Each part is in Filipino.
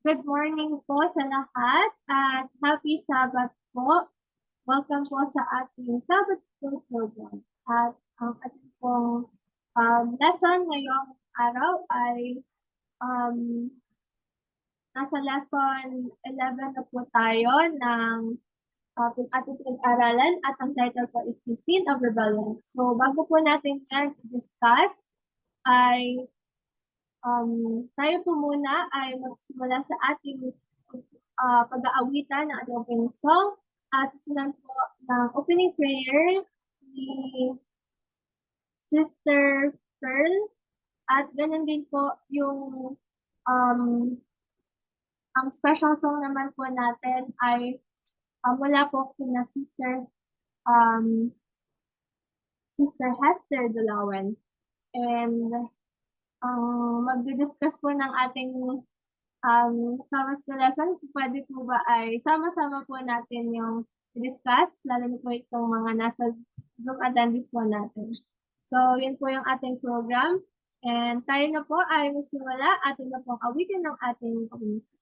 Good morning po sa lahat at happy Sabbath po. Welcome po sa ating Sabbath School program. At ang ating pong lesson ngayong araw ay um, nasa lesson 11 na po tayo ng ating pinag-aralan at ang title po is The Sin of Rebellion. So bago po natin yan discuss ay tayo po muna ay magsimula sa ating pag-aawitan ng ating opening song at susunod po ng opening prayer ni Sister Pearl at ganun din po yung um, ang special song naman po natin ay mula po kina um, Sister Hester Dulawan. And magdi-discuss po ng ating Sabbath school lesson, pwede po ba ay sama-sama po natin yung discuss, lalo na po itong mga nasa Zoom attendees po natin. So, yun po yung ating program. And tayo na po ay magsimula. Atin na pong awitin ng ating community.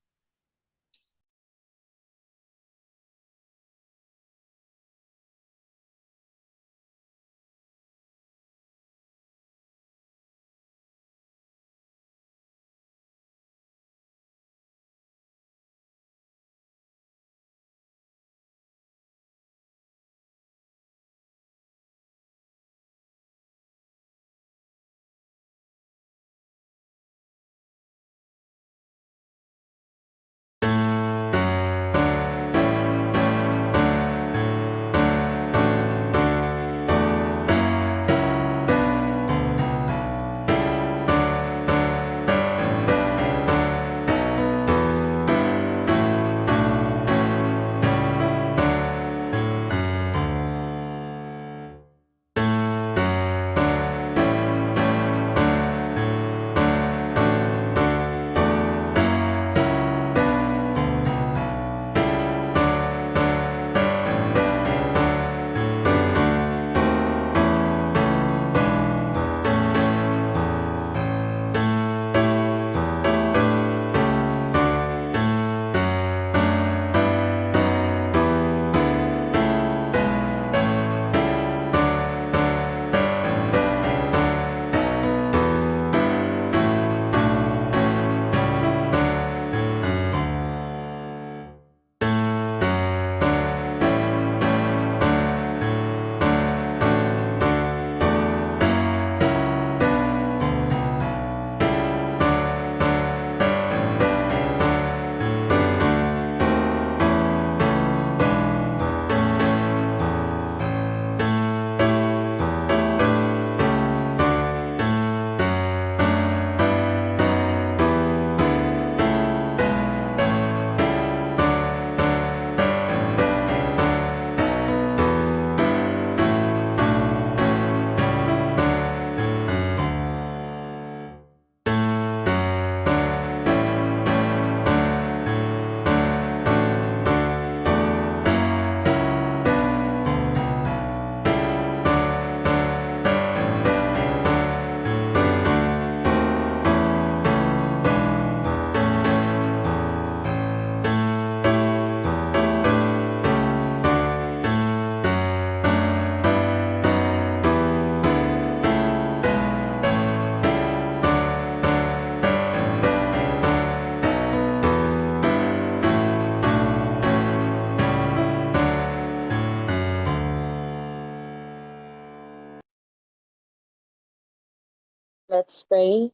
Let's pray.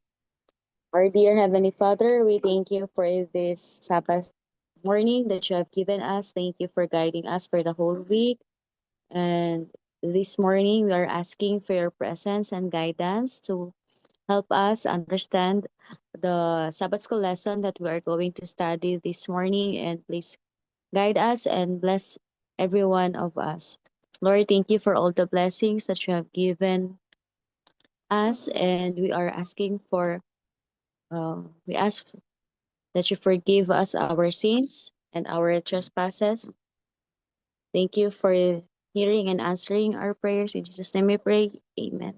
Our dear Heavenly Father, we thank you for this Sabbath morning that you have given us. Thank you for guiding us for the whole week. And this morning, we are asking for your presence and guidance to help us understand the Sabbath school lesson that we are going to study this morning. And please guide us and bless every one of us. Lord, thank you for all the blessings that you have given us. And we are asking for we ask that you forgive us our sins and our trespasses. Thank you for hearing and answering our prayers. In Jesus' name we pray. Amen.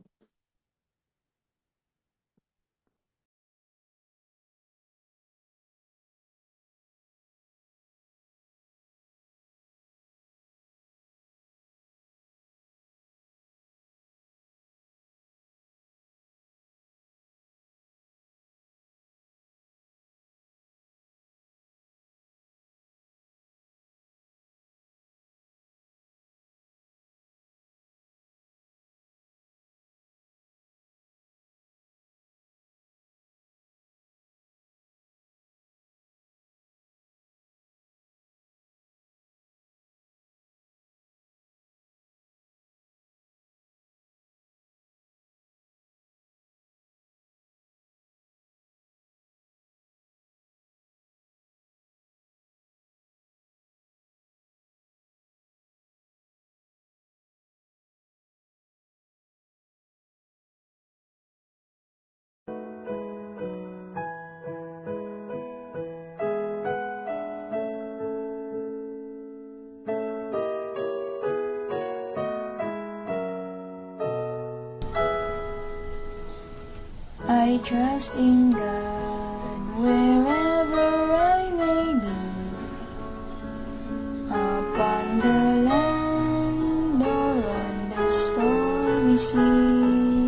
trust in God wherever I may be, upon the land or on the stormy sea.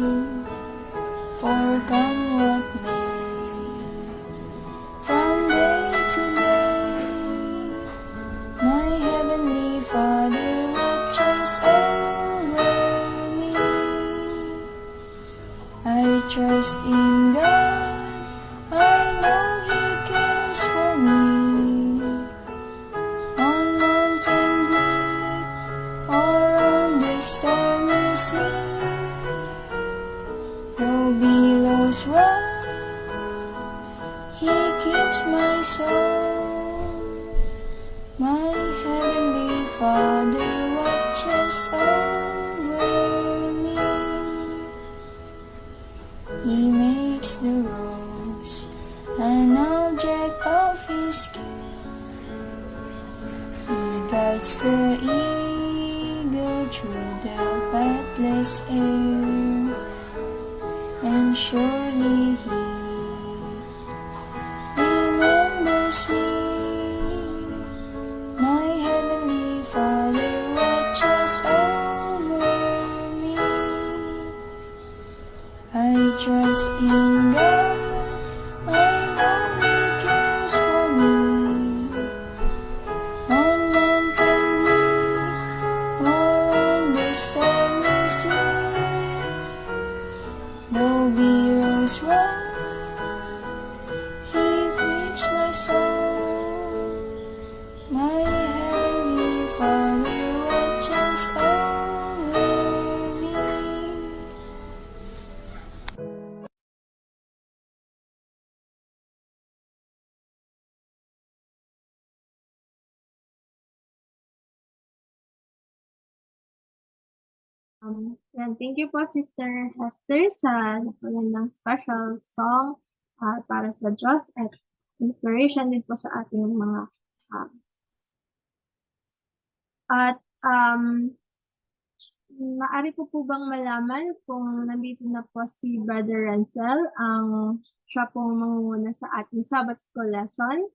For come what may, from day to day, my heavenly Father watches over me. I trust in God, I know He cares for me. On mountain peak or on the stormy sea, though billows roll, He keeps my soul. My heavenly Father watches over me. He makes the rose an object of His care. He guides the eagle through the pathless air, and surely He remembers me. My heavenly Father watches over me. I trust in God, I know He cares for me. On mountain peak or on the stormy sea, though billows roll, He keeps my soul. My heavenly Father watches over me. Thank you po, Sister Hester, sa napagandang special song para sa Diyos at inspiration din po sa ating mga um, at maaari ko po bang malaman kung nandito na po si Brother Rancel, siya pong mangunguna sa ating Sabbath School lesson.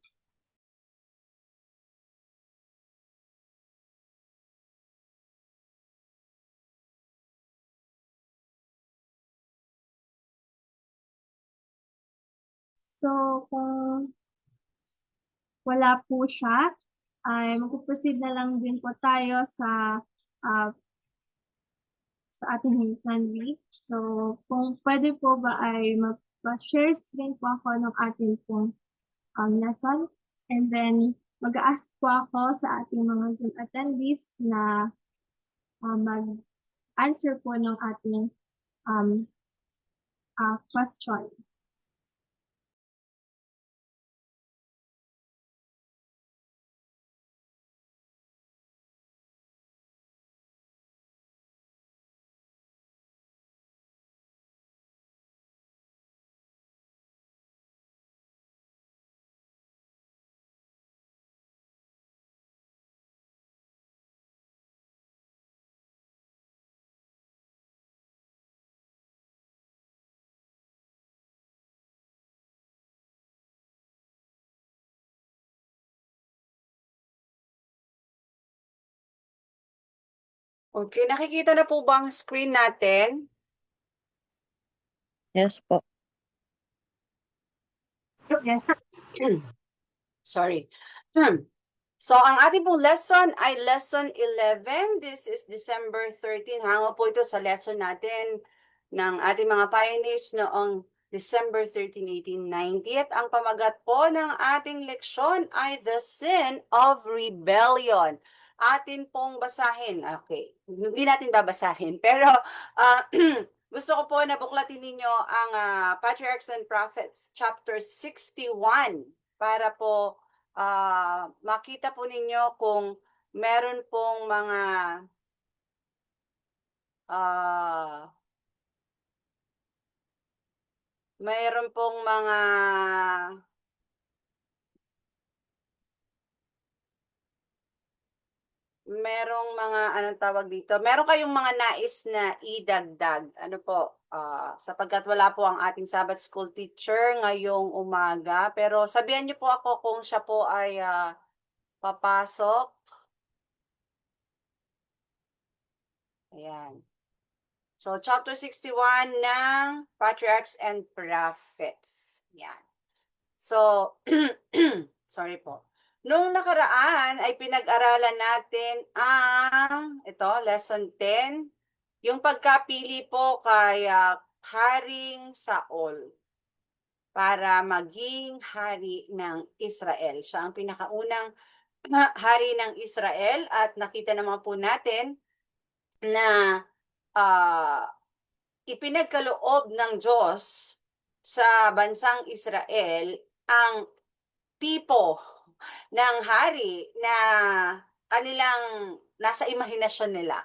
So, kung wala po siya, ay mag-proceed na lang din po tayo ah, sa ating family. So, kung pwede po ba ay mag-share screen po ako ng ating pong lesson. And then, mag-ask po ako sa ating mga Zoom attendees na mag-answer po ng ating question. Okay, nakikita na po ba ang screen natin? Yes po. Yes. Sorry. So, ang ating pong lesson ay lesson 11. This is December 13. Hango po ito sa lesson natin ng ating mga pioneers noong December 13, 1890. At ang pamagat po ng ating leksyon ay The Sin of Rebellion. Atin pong basahin. Okay, hindi natin babasahin. Pero gusto ko po na buklatin ninyo ang Patriarchs and Prophets chapter 61 para po makita po ninyo kung meron pong mga merong mga, anong tawag dito? Meron kayong mga nais na idagdag. Ano po? Sapagkat wala po ang ating Sabbath School teacher ngayong umaga. Pero sabihan niyo po ako kung siya po ay papasok. Ayan. So, chapter 61 ng Patriarchs and Prophets. Yan. So, sorry po. Nung nakaraan ay pinag-aralan natin ang, ito, lesson 10, yung pagkapili po kay Haring Saul para maging hari ng Israel. Siya ang pinakaunang hari ng Israel at nakita naman po natin na ipinagkaloob ng Diyos sa bansang Israel ang tipo ng hari na kanilang nasa imahinasyon nila.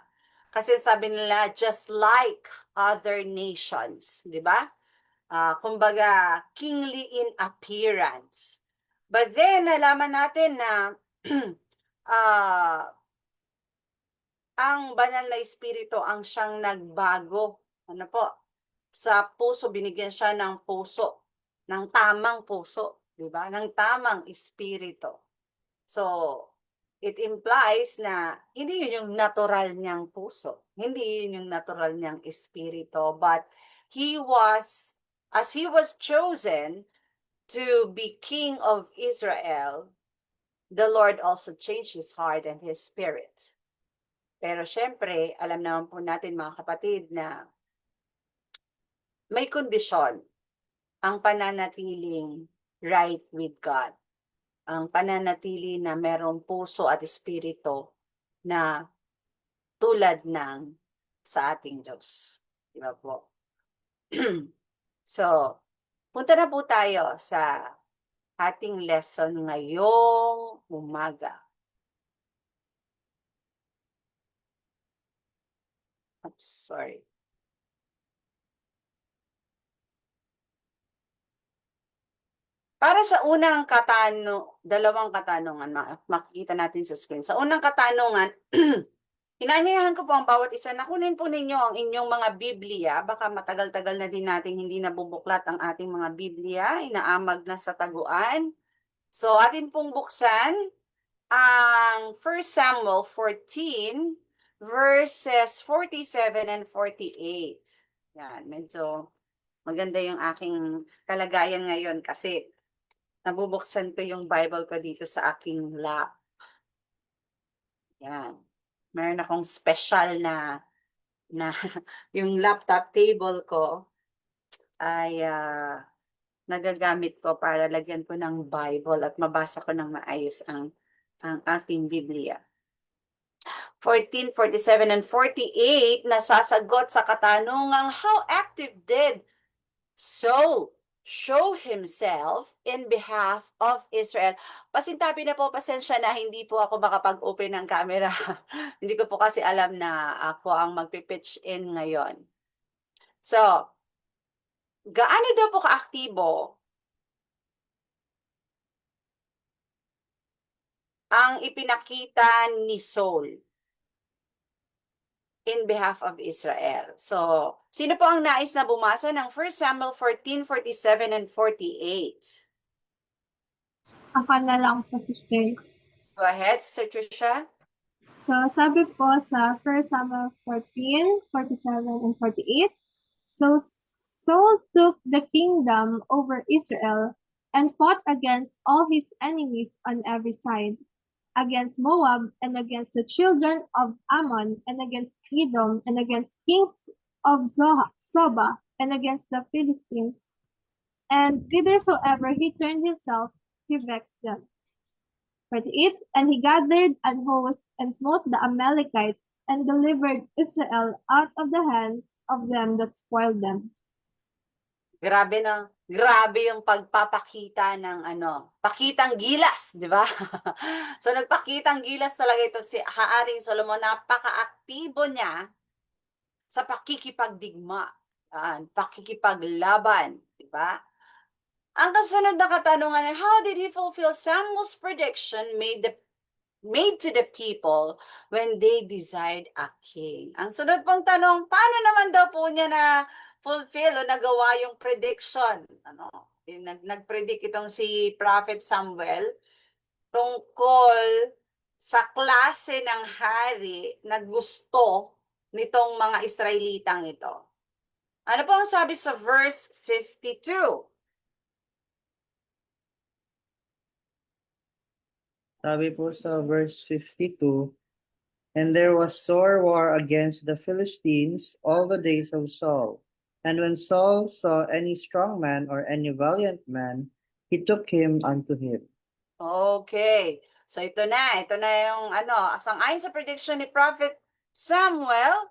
Kasi sabi nila, just like other nations, di ba? Kumbaga, kingly in appearance. But then, nalaman natin na ang banal na espiritu ang siyang nagbago. Ano po? Sa puso, binigyan siya ng puso, ng tamang puso, di ba? Ng tamang espiritu. So, it implies na hindi yun yung natural niyang puso. Hindi yun yung natural niyang espiritu. But as he was chosen to be king of Israel, the Lord also changed his heart and his spirit. Pero syempre, alam naman po natin mga kapatid na may kondisyon ang pananatiling right with God. Ang pananatili na merong puso at espiritu na tulad ng sa ating Diyos. Di ba po? So, punta na po tayo sa ating lesson ngayong umaga. Sorry. Para sa unang dalawang katanungan, makikita natin sa screen. Sa unang katanungan, inaanyayahan ko po ang bawat isa na kunin po ninyo ang inyong mga Biblia. Baka matagal-tagal na din natin hindi nabubuklat ang ating mga Biblia. Inaamag na sa taguan. So, atin pong buksan ang 1 Samuel 14 verses 47 and 48. Yan, medyo maganda yung aking kalagayan ngayon kasi nabubuksan ko yung Bible ko dito sa aking lap. Yan. Meron akong special na yung laptop table ko ay nagagamit ko para lagyan ko ng Bible at mabasa ko ng maayos ang aking Biblia. 14, 47, and 48 nasasagot sa katanungang how active did Saul show himself in behalf of Israel. Pasintabi na po, pasensya na, hindi po ako makapag-open ng camera. Hindi ko po kasi alam na ako ang magpipitch in ngayon. So, gaano daw po kaaktibo ang ipinakita ni Saul in behalf of Israel? So, sino po ang nais na bumasa ng 1 Samuel 14, 47, and 48? Ako na lang po, sister. Go ahead, Sister Tricia. So, sabi po sa 1 Samuel 14, 47, and 48, so Saul took the kingdom over Israel and fought against all his enemies on every side, against Moab and against the children of Ammon and against Edom and against kings of Zobah and against the Philistines. And whithersoever he turned himself, he vexed them. 48, and he gathered an host and smote the Amalekites and delivered Israel out of the hands of them that spoiled them. Grabe yung pagpapakita ng pakitang gilas, di ba? So nagpakitang gilas talaga ito si Haaring Solomon. Napaka-aktibo niya sa pakikipagdigma, pakikipaglaban, di ba? Ang kasunod na katanungan ay, how did he fulfill Samuel's prediction made made to the people when they desired a king. Ang sunod pong tanong, paano naman daw po niya na fulfill o nagawa yung prediction? Nag-predict itong si Prophet Samuel tungkol sa klase ng hari na gusto nitong mga Israelitang ito. Ano po ang sabi sa verse 52? Sabi po sa verse 52, and there was sore war against the Philistines all the days of Saul. And when Saul saw any strong man or any valiant man, he took him unto him. Okay. So ito na yung sang-ayon sa prediction ni Prophet Samuel,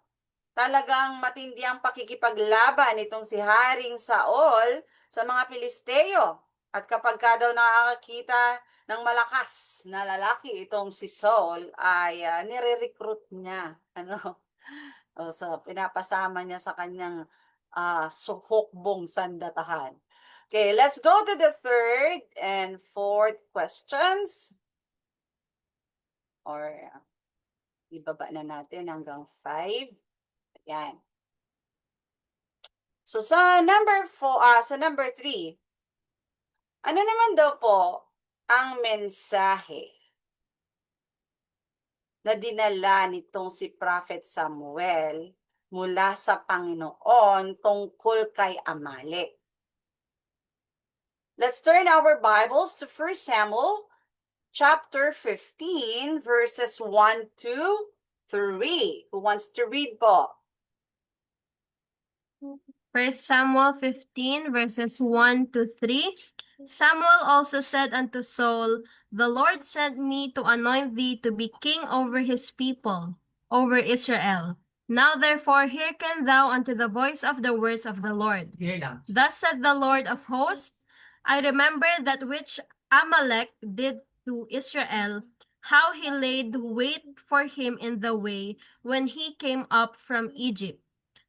talagang matindi ang pakikipaglaban itong si Haring Saul sa mga Pilisteo. At kapag ka daw nakakakita ng malakas na lalaki itong si Saul, ay nire-recruit niya. So pinapasama niya sa kanyang hukbong sandatahan. Okay, let's go to the third and fourth questions. Or ibaba na natin hanggang 5. Ayan. So sa number 3, ano naman daw po ang mensahe na dinala nitong si Prophet Samuel mula sa Panginoon tungkol kay Amalek? Let's turn our Bibles to 1 Samuel chapter 15 verses 1 to 3. Who wants to read po? 1 Samuel 15 verses 1 to 3. Samuel also said unto Saul, The Lord sent me to anoint thee to be king over his people, over Israel. Now therefore hearken thou unto the voice of the words of the Lord. Thus said the Lord of hosts, I remember that which Amalek did to Israel, how he laid wait for him in the way when he came up from Egypt.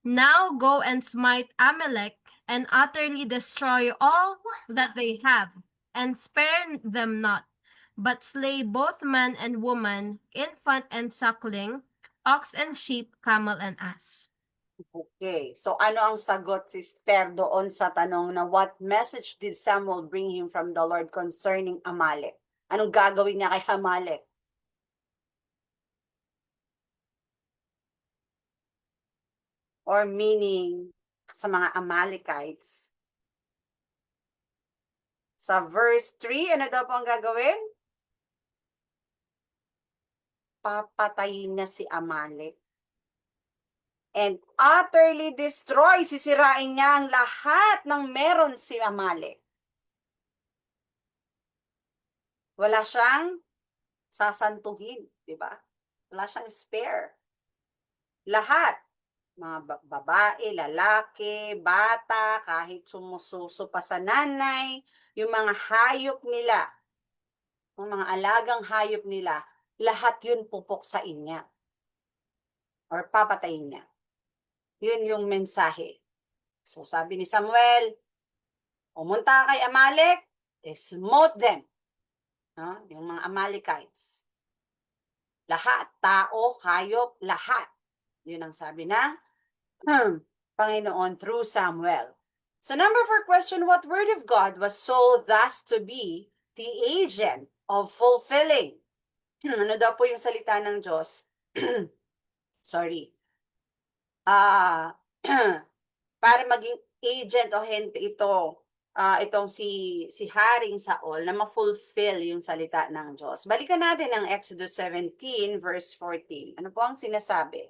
Now go and smite Amalek, and utterly destroy all that they have, and spare them not, but slay both man and woman, infant and suckling, ox and sheep, camel and ass. Okay, so ano ang sagot, sister, doon sa tanong na what message did Samuel bring him from the Lord concerning Amalek? Anong gagawin niya kay Amalek? Or meaning, sa mga Amalekites. Sa verse 3, ano daw po ang gagawin? Papatayin niya si Amalek. And utterly destroy, sisirain niya ang lahat ng meron si Amalek. Wala siyang sasantuhin, di ba? Wala siyang spare. Lahat, mga babae, lalaki, bata, kahit sumususo pa sa nanay, yung mga hayop nila, yung mga alagang hayop nila, lahat yun pupuksain niya. Or papatayin niya. Yun yung mensahe. So sabi ni Samuel, pumunta kay Amalek, smote them. Yung mga Amalekites. Lahat, tao, hayop, lahat. Yun ang sabi ng Panginoon through Samuel. So number 4 question, what word of God was so thus to be the agent of fulfilling? Ano daw po yung salita ng Diyos? Sorry. Para maging agent o hente itong si Haring Saul na ma-fulfill yung salita ng Diyos. Balikan natin ang Exodus 17 verse 14. Ano po ang sinasabi?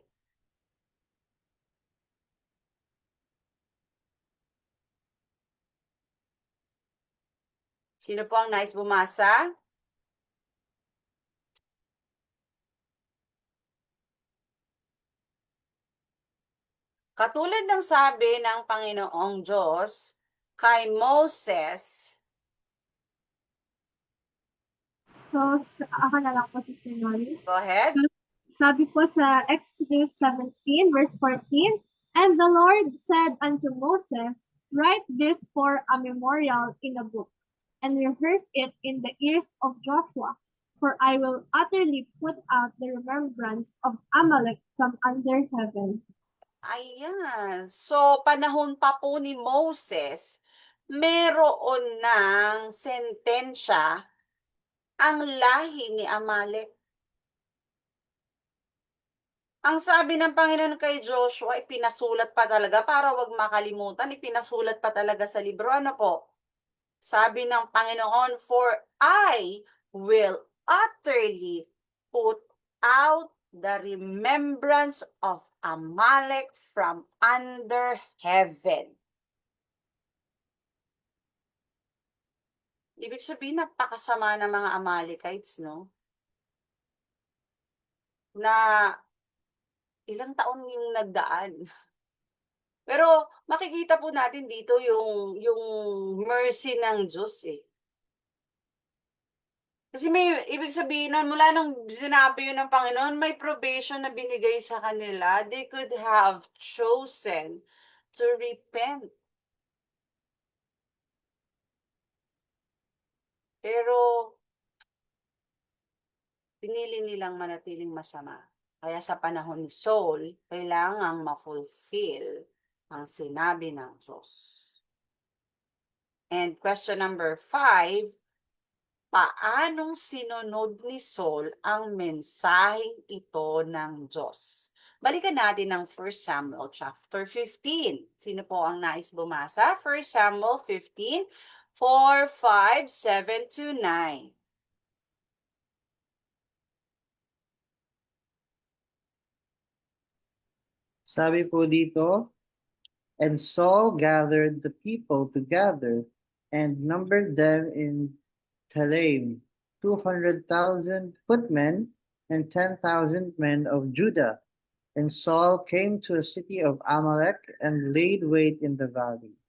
Sino po ang nais bumasa? Katulad ng sabi ng Panginoong Diyos kay Moses. So, ako na lang po, Sister Nori. Go ahead. Sabi po sa Exodus 17, verse 14, And the Lord said unto Moses, Write this for a memorial in a book, and rehearse it in the ears of Joshua, for I will utterly put out the remembrance of Amalek from under heaven. Ayan. So, panahon pa po ni Moses, meron ng sentensya ang lahi ni Amalek. Ang sabi ng Panginoon kay Joshua, ipinasulat pa talaga para wag makalimutan, ipinasulat pa talaga sa libro. Ano po? Sabi ng Panginoon, for I will utterly put out the remembrance of Amalek from under heaven. Ibig sabihin, napakasama ng mga Amalekites, no? Na ilang taon yung nagdaan. Pero makikita po natin dito yung mercy ng Diyos eh. Kasi may ibig sabihin nun, mula nung sinabi yun ng Panginoon, may probation na binigay sa kanila. They could have chosen to repent. Pero pinili nilang manatiling masama. Kaya sa panahon ni Saul, kailangang ma-fulfill ang sinabi ng Diyos. And question number 5, paanong sinunod ni Saul ang mensaheng ito ng Diyos? Balikan natin ang 1 Samuel chapter 15. Sino po ang nais bumasa? 1 Samuel 15, 4, 5, 7 to 9. Sabi po dito, and Saul gathered the people together and numbered them in Telaim, 200,000 footmen and 10,000 men of Judah. And Saul came to a city of Amalek and laid wait in the valley.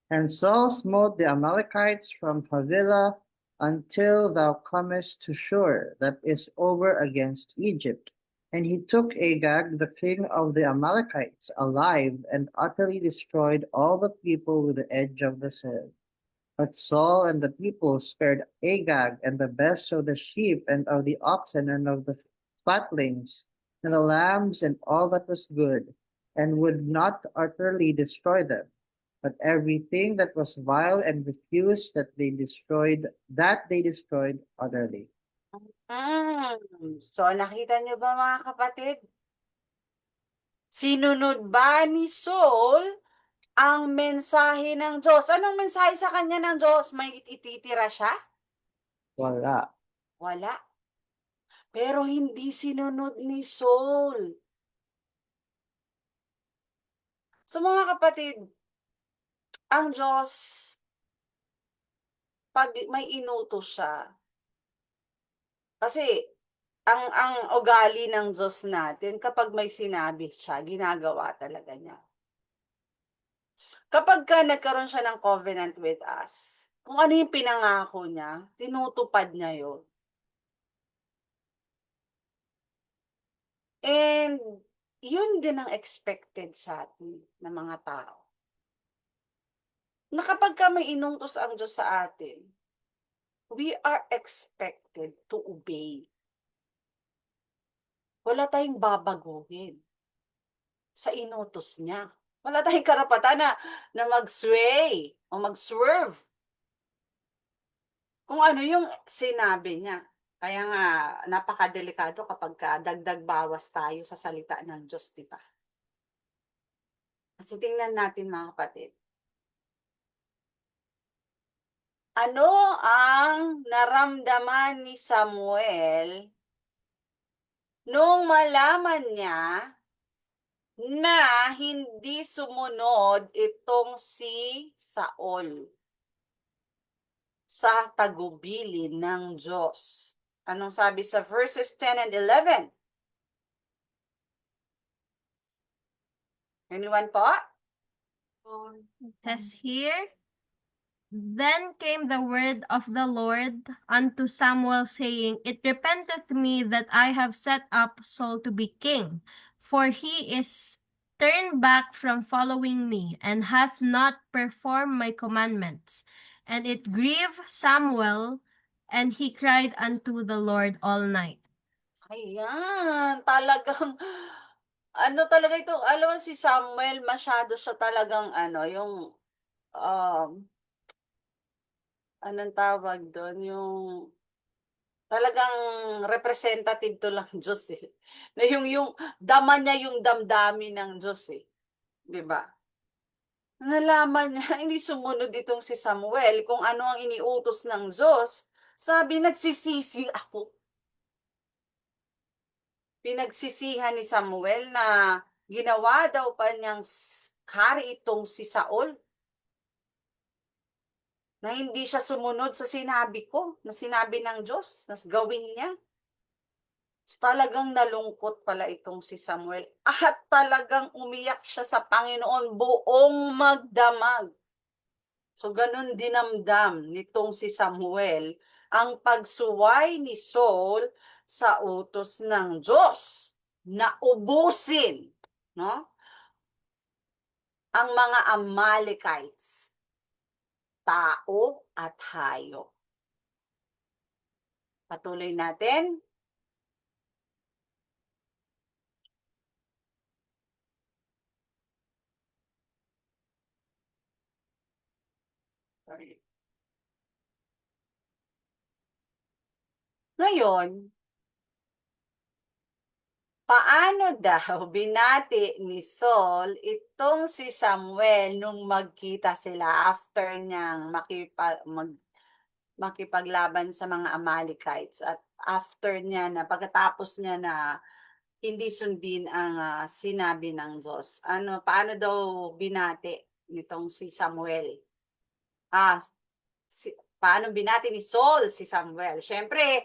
And Saul smote the Amalekites from Havilah until thou comest to Shur, that is over against Egypt. And he took Agag, the king of the Amalekites, alive, and utterly destroyed all the people with the edge of the sword. But Saul and the people spared Agag and the best of the sheep and of the oxen and of the fatlings and the lambs and all that was good, and would not utterly destroy them. But everything that was vile and refuse that they destroyed utterly. So, nakita niyo ba mga kapatid? Sinunod ba ni Saul ang mensahe ng Diyos? Anong mensahe sa kanya ng Diyos? May ititira siya? Wala. Wala. Pero hindi sinunod ni Saul. So mga kapatid, ang Diyos, pag may inutos siya, kasi ang ugali ng Diyos natin, kapag may sinabi siya, ginagawa talaga niya. Kapag nagkaroon siya ng covenant with us, kung ano yung pinangako niya, tinutupad niya yun. And yun din ang expected sa atin ng mga tao. Na kapag may inutos ang Diyos sa atin, we are expected to obey. Wala tayong babaguhin sa inutos niya. Wala tayong karapatan na mag-sway o mag-swerve. Kung ano yung sinabi niya. Kaya nga, napakadelikado kapag dagdag bawas tayo sa salita ng Diyos, di ba? Kasi tingnan natin mga kapatid. Ano ang naramdaman ni Samuel nung malaman niya na hindi sumunod itong si Saul sa tagubilin ng Diyos? Anong sabi sa verses 10 and 11? Anyone po? It says here, then came the word of the Lord unto Samuel, saying, It repenteth me that I have set up Saul to be king, for he is turned back from following me, and hath not performed my commandments. And it grieved Samuel and he cried unto the Lord all night. Ayan, talagang ano talaga ito, alam mo si Samuel masyado siya talagang ano, yung anong tawag dun, yung talagang representative to lang Diyos eh. Na yung dama niya yung damdamin ng Diyos eh. 'Di ba? Nalaman niya, hindi sumunod itong si Samuel kung ano ang iniutos ng Diyos. Sabi, nagsisisi ako. Pinagsisihan ni Samuel na ginawa daw pa niyang hari itong si Saul. Na hindi siya sumunod sa sinabi ko, na sinabi ng Diyos, na gawin niya. So, talagang nalungkot pala itong si Samuel. At talagang umiyak siya sa Panginoon buong magdamag. So, ganun dinamdam nitong si Samuel ang pagsuway ni Saul sa utos ng Diyos na ubusin, no, ang mga Amalekites, tao at hayop. Patuloy natin. Sorry. Ngayon, paano daw binati ni Saul itong si Samuel nung magkita sila after niyang makipaglaban sa mga Amalekites at after niya na pagkatapos niya na hindi sundin ang sinabi ng Diyos. Paano daw binati nitong si Samuel? Paano binati ni Saul si Samuel? Siyempre,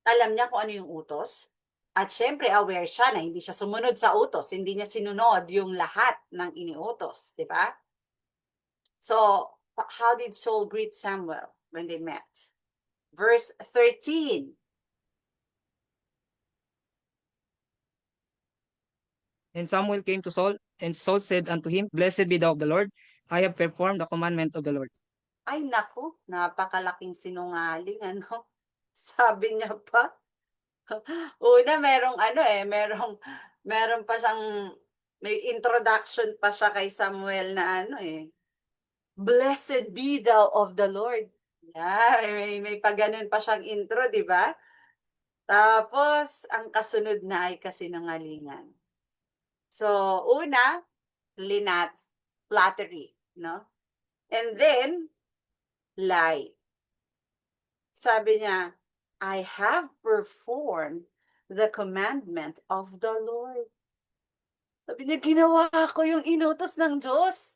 alam niya kung ano yung utos. At syempre, aware siya na hindi siya sumunod sa utos. Hindi niya sinunod yung lahat ng iniutos. Di ba? So, how did Saul greet Samuel when they met? Verse 13. And Samuel came to Saul, and Saul said unto him, Blessed be thou of the Lord, I have performed the commandment of the Lord. Ay, naku, napakalaking sinungaling, ano? Sabi niya pa. Una, meron pa siyang, may introduction pa siya kay Samuel na Blessed be thou of the Lord. Yeah, may pagganon pa siyang intro, di ba? Tapos, ang kasunod na ay kasinungalingan. So, una, flattery, no? And then, lie. Sabi niya, I have performed the commandment of the Lord. Sabi niya, ginawa ko yung inutos ng Diyos.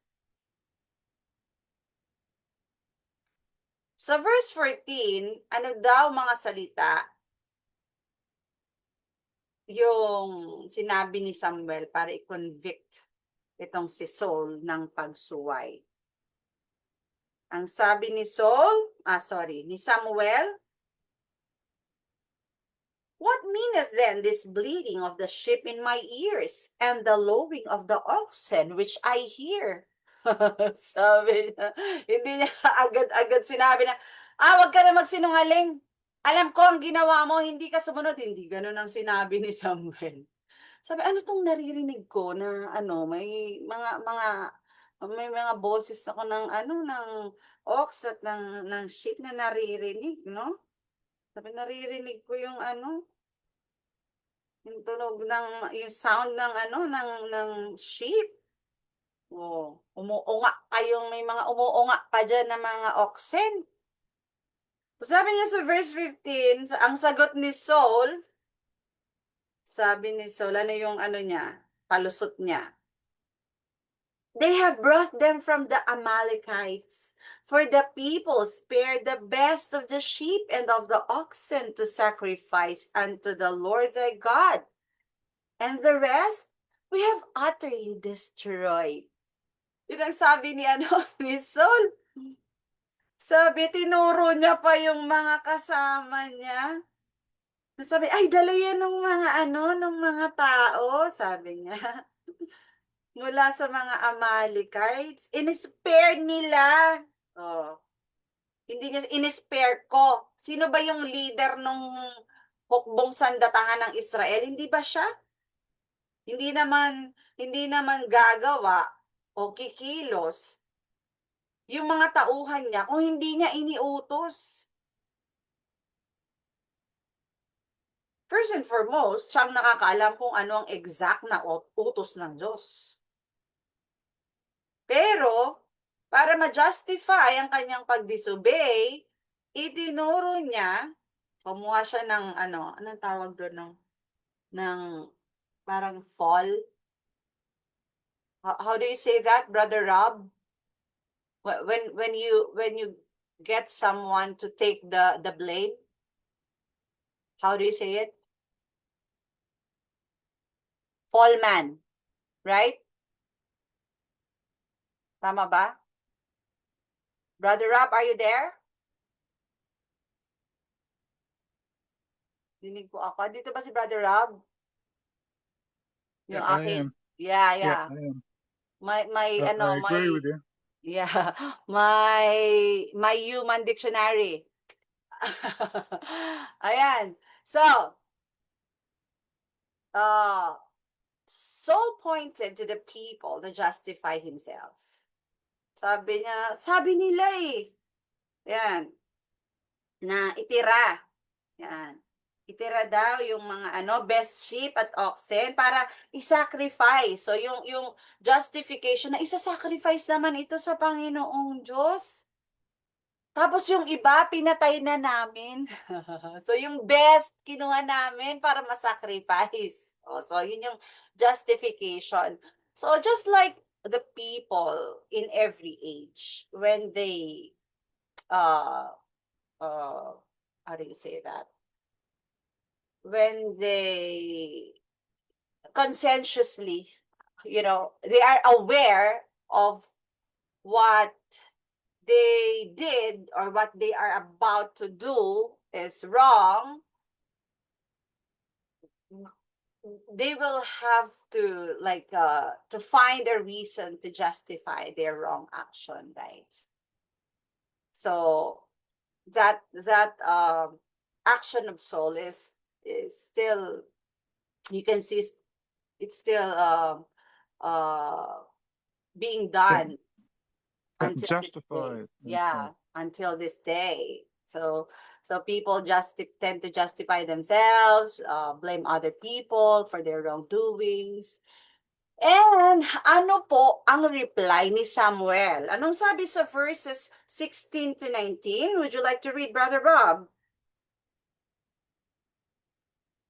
Sa verse 14, ano daw mga salita yung sinabi ni Samuel para i-convict itong si Saul ng pagsuway? Ang sabi ni ni Samuel, what meaneth then this bleating of the sheep in my ears, and the lowing of the oxen which I hear? Sabi niya, hindi niya agad-agad sinabi na, wag ka na magsinungaling. Alam ko ang ginawa mo, hindi ka sumunod. Hindi ganun ang sinabi ni Samuel. Sabi, ano tong naririnig ko na may mga boses ako ng ox at ng sheep na naririnig, no? Sabi, naririnig ko yung yung tunog yung sound ng sheep. Umuunga pa may mga umuunga pa dyan na mga oxen. So, sabi niya sa verse 15, ang sagot ni Saul, sabi ni Saul, ano yung niya, palusot niya? They have brought them from the Amalekites, for the people spared the best of the sheep and of the oxen to sacrifice unto the Lord thy God. And the rest, we have utterly destroyed. Yun ang sabi ni ni Saul. Sabi, tinuro niya pa yung mga kasama niya. Sabi, ay, dala yan ng mga tao, sabi niya. Mula sa mga Amalekites, in-spare nila. Hindi niya in-spare ko. Sino ba yung leader nung hukbong sandatahan ng Israel? Hindi ba siya? Hindi naman gagawa o kikilos yung mga tauhan niya kung hindi niya iniutos. First and foremost, siyang nakakaalam kung ano ang exact na utos ng Diyos. Pero, para ma-justify ang kanyang pag-disobey, itinuro niya, kumuha siya ng anong tawag doon, ng parang fall. How do you say that, Brother Rob? When you get someone to take the blame, how do you say it? Fall man, right? Tama ba? Brother Rob, are you there? Dinig po ako. Dito ba si Brother Rob? Yung Yeah, I aking, am. yeah, Yeah, yeah. I am. My I agree with you. yeah, my human dictionary. Ayan. So, Saul pointed to the people to justify himself. Sabi nila yan, na itira. Yan. Itira daw yung mga best sheep at oxen para i-sacrifice. So yung justification na isa-sacrifice naman ito sa Panginoong Diyos. Tapos yung iba pinatay na namin. So yung best kinuha namin para ma-sacrifice. So yun yung justification. So just like the people in every age when they how do you say that? When they conscientiously, they are aware of what they did or what they are about to do is wrong, they will have to to find a reason to justify their wrong action, right? So that action of Saul is still, you can see it's still being done until this day. Justified. Yeah, until this day. So people just tend to justify themselves, blame other people for their wrongdoings. And ano po ang reply ni Samuel? Anong sabi sa verses 16 to 19? Would you like to read, Brother Rob?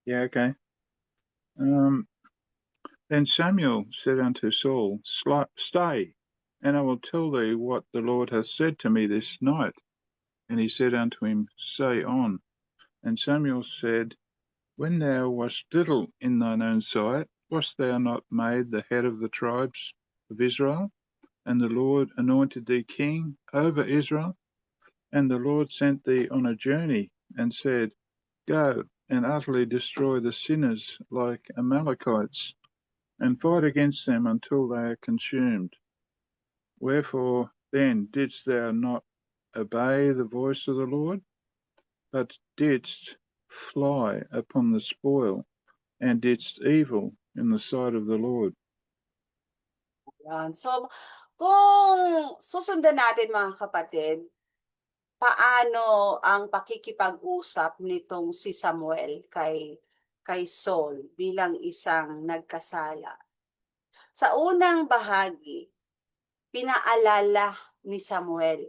Yeah, okay. Then Samuel said unto Saul, Stay, and I will tell thee what the Lord hath said to me this night. And he said unto him, Say on. And Samuel said, When thou wast little in thine own sight, wast thou not made the head of the tribes of Israel? And the Lord anointed thee king over Israel? And the Lord sent thee on a journey, and said, Go and utterly destroy the sinners like Amalekites, and fight against them until they are consumed. Wherefore then didst thou not obey the voice of the Lord, but didst fly upon the spoil, and didst evil in the sight of the Lord? Yan. So, kung susundan natin mga kapatid, paano ang pakikipag-usap nitong si Samuel kay Saul bilang isang nagkasala. Sa unang bahagi, pinaalala ni Samuel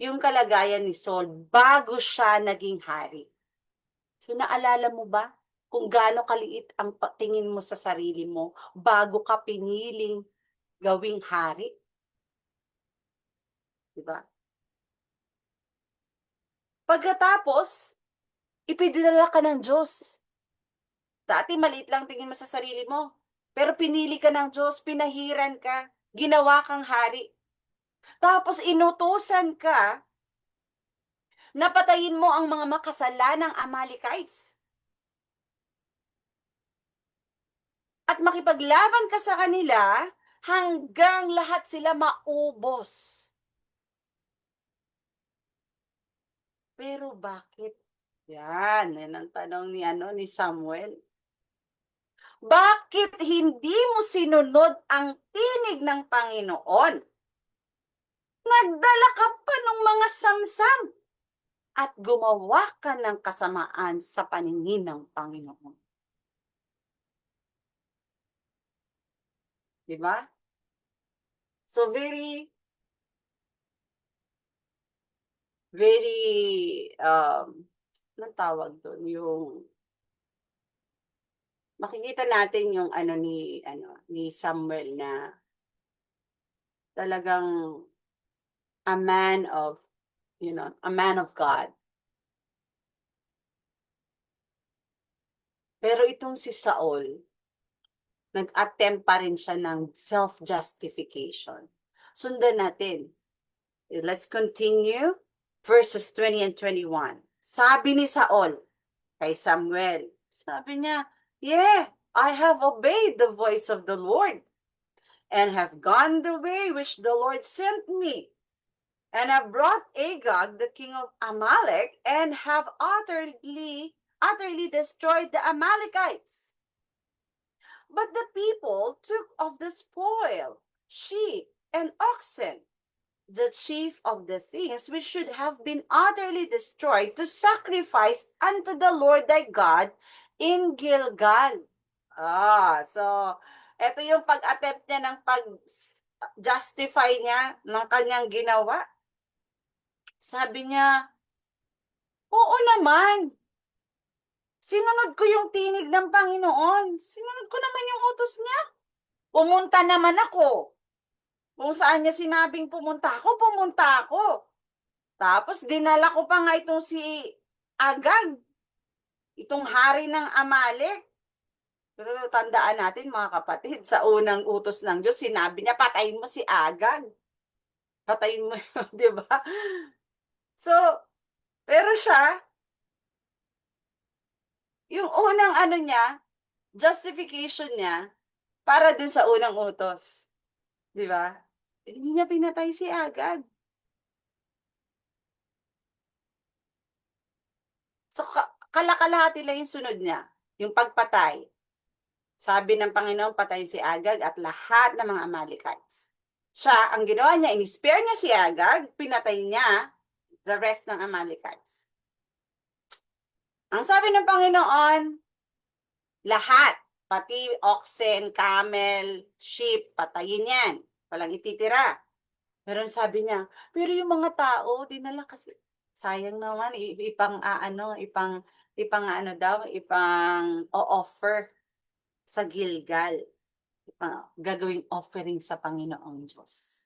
yung kalagayan ni Saul bago siya naging hari. So naalala mo ba kung gaano kaliit ang tingin mo sa sarili mo bago ka piniling gawing hari? Diba? Pagkatapos, ipinadala ka ng Diyos. Dati maliit lang tingin mo sa sarili mo. Pero pinili ka ng Diyos, pinahiran ka, ginawa kang hari. Tapos inutusan ka na patayin mo ang mga makasalanang Amalekites. At makipaglaban ka sa kanila hanggang lahat sila maubos. Pero bakit? Yan ang tanong ni Samuel. Bakit hindi mo sinunod ang tinig ng Panginoon? Nagdala ka pa ng mga samsam at gumawa ka ng kasamaan sa paningin ng Panginoon. Di ba? So very, anong tawag doon? Yung, makikita natin yung ni Samuel na talagang a man of, a man of God. Pero itong si Saul, nag-attempt pa rin siya ng self-justification. Sundan natin. Let's continue. Verses 20 and 21. Sabi ni Saul kay Samuel, sabi niya, yeah, I have obeyed the voice of the Lord and have gone the way which the Lord sent me. And have brought Agag, the king of Amalek, and have utterly destroyed the Amalekites. But the people took of the spoil, sheep and oxen, the chief of the things which should have been utterly destroyed, to sacrifice unto the Lord thy God in Gilgal. So, ito yung pag-attempt niya ng pag-justify niya ng kanyang ginawa. Sabi niya, oo naman. Sinunod ko yung tinig ng Panginoon. Sinunod ko naman yung utos niya. Pumunta naman ako. Kung saan niya sinabing pumunta ako. Tapos dinala ko pa nga itong si Agag, itong hari ng Amalek. Pero tandaan natin mga kapatid, sa unang utos ng Diyos, sinabi niya, patayin mo si Agag. Patayin mo, di ba? So, pero siya, yung unang niya, justification niya, para dun sa unang utos. Di ba? Hindi niya pinatay si Agag. So, kalakalahati lang yung sunod niya, yung pagpatay. Sabi ng Panginoon, patay si Agag at lahat ng mga Amalekites. Siya, ang ginawa niya, in-spare niya si Agag, pinatay niya the rest ng Amalekites. Ang sabi ng Panginoon, lahat, pati oxen, camel, sheep, patayin yan. Walang ititira. Pero sabi niya, pero yung mga tao, dinala kasi, sayang naman, ipang o-offer sa Gilgal. Gagawing offering sa Panginoong Diyos.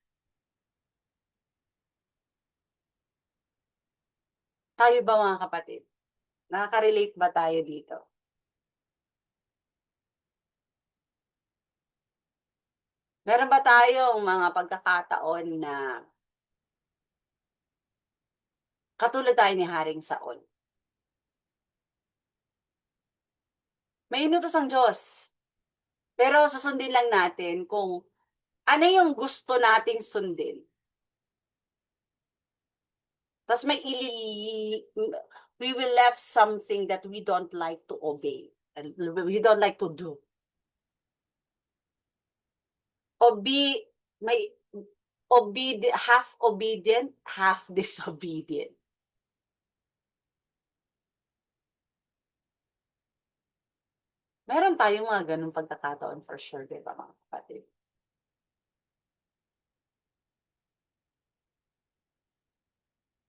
Tayo ba mga kapatid? Nakaka-relate ba tayo dito? Meron ba tayong mga pagkakataon na katulad tayo ni Haring Saul? May inutos ang Diyos. Pero susundin lang natin kung ano yung gusto nating sundin. Tapos we will left something that we don't like to obey. And we don't like to do. Half obedient, half disobedient. Meron tayong mga ganung pagkakataon for sure, di ba mga kapatid?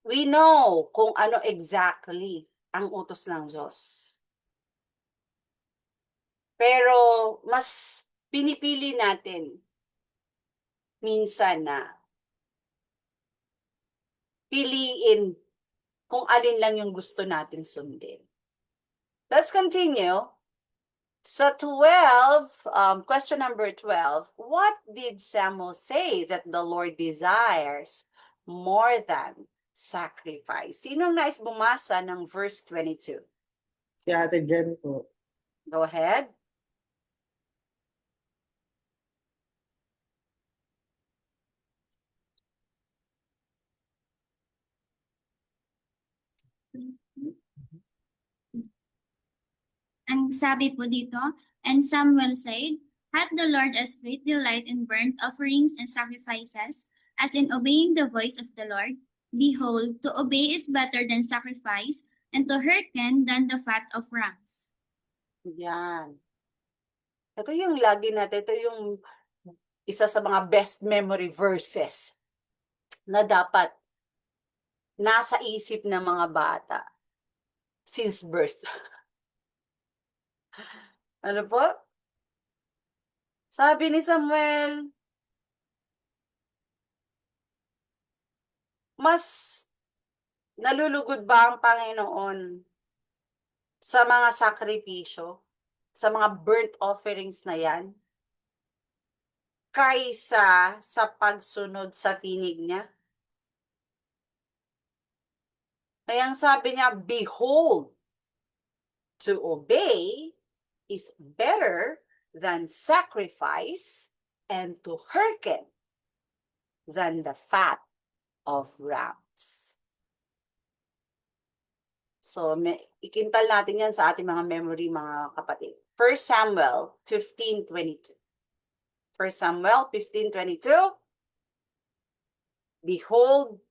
We know kung ano exactly ang utos ng Diyos. Pero mas pinipili natin minsan na piliin kung alin lang yung gusto nating sundin. Let's continue. So 12, question number 12, what did Samuel say that the Lord desires more than sacrifice? Sinong nais bumasa ng verse 22? Si Ate Jen po. Go ahead. Ang sabi po dito, and Samuel said, "Hath the Lord as great delight in burnt offerings and sacrifices, as in obeying the voice of the Lord? Behold, to obey is better than sacrifice, and to hearken than the fat of rams." Yan. Ito yung lagi natin, ito yung isa sa mga best memory verses na dapat nasa isip ng mga bata since birth. Ano po? Sabi ni Samuel, mas nalulugod ba ang Panginoon sa mga sakripisyo, sa mga burnt offerings na yan, kaysa sa pagsunod sa tinig niya? Kaya ang sabi niya, behold, to obey is better than sacrifice, and to hearken than the fat of rams. So, ikintal natin yan sa ating mga memory, mga kapatid. 1 Samuel 15:22. 1 Samuel 15:22. Behold,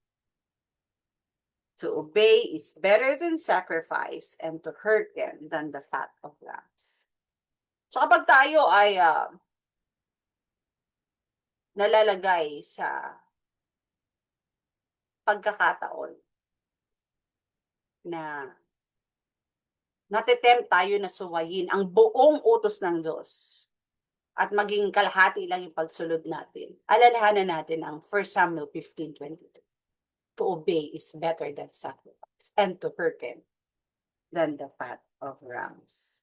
to obey is better than sacrifice, and to hearken than the fat of rams. So kapag tayo ay nalalagay sa pagkakataon na natitempt tayo na suwayin ang buong utos ng Diyos at maging kalahati lang yung pagsunod natin, alalahanan natin ang 1 Samuel 15:22. To obey is better than sacrifice, and to hearken than the fat of rams.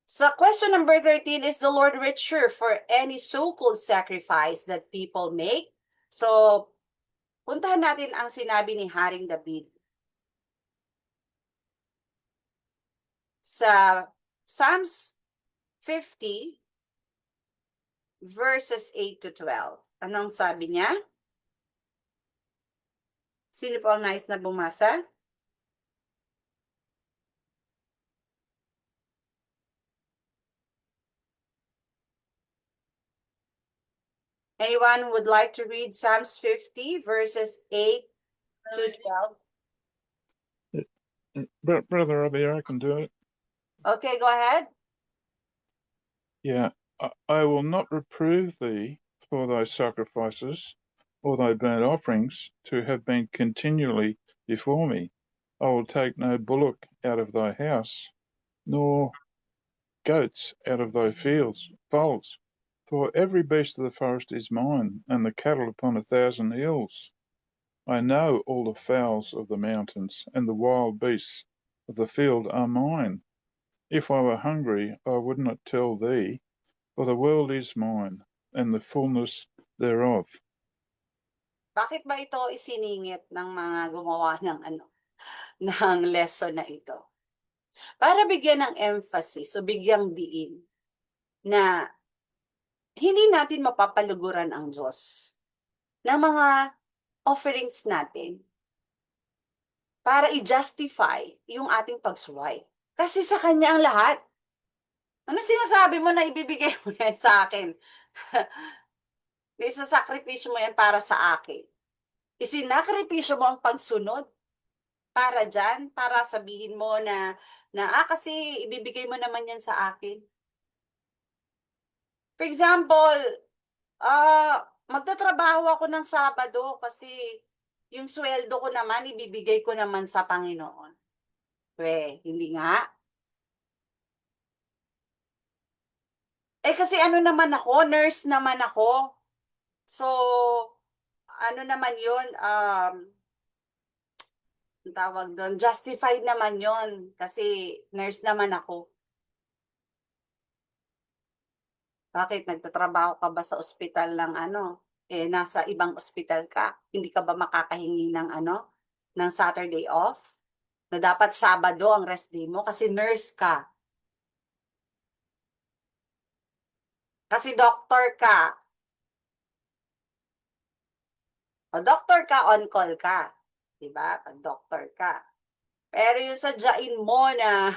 So question number 13, is the Lord richer for any so-called sacrifice that people make? So, puntahan natin ang sinabi ni Haring David sa Psalms 50 verses 8 to 12. Anong sabi niya? Sino po ang nais na bumasa? Anyone would like to read Psalms 50 verses 8 to 12? Brother Robbie, I can do it. Okay, go ahead. Yeah. I will not reprove thee for thy sacrifices or thy burnt offerings to have been continually before me. I will take no bullock out of thy house, nor goats out of thy folds. For every beast of the forest is mine, and the cattle upon 1,000 hills. I know all the fowls of the mountains, and the wild beasts of the field are mine. If I were hungry, I would not tell thee, for the world is mine, and the fullness thereof. Bakit ba ito isiningit ng mga gumawa ng ng lesson na ito? Para bigyan ng emphasis o bigyang diin na hindi natin mapapaluguran ang Diyos ng mga offerings natin para i-justify yung ating pagsuway. Kasi sa Kanya ang lahat. Ano sinasabi mo na ibibigay mo yan sa akin? Isasakripisyo mo yan para sa akin. Isinakripisyo mo ang pagsunod para dyan, para sabihin mo na kasi ibibigay mo naman yan sa akin. For example, magtatrabaho ako ng Sabado kasi yung sweldo ko naman, ibibigay ko naman sa Panginoon. Hindi nga. Kasi ano naman ako, nurse naman ako. So, ano naman yun, ang tawag doon, justified naman yun kasi nurse naman ako. Bakit? Nagtatrabaho ka ba sa ospital ng nasa ibang ospital ka? Hindi ka ba makakahingi ng ng Saturday off? Na dapat Sabado ang rest day mo kasi nurse ka. Kasi doctor ka. O doctor ka, on call ka. Diba? Pag doctor ka. Pero yung sadyain mo na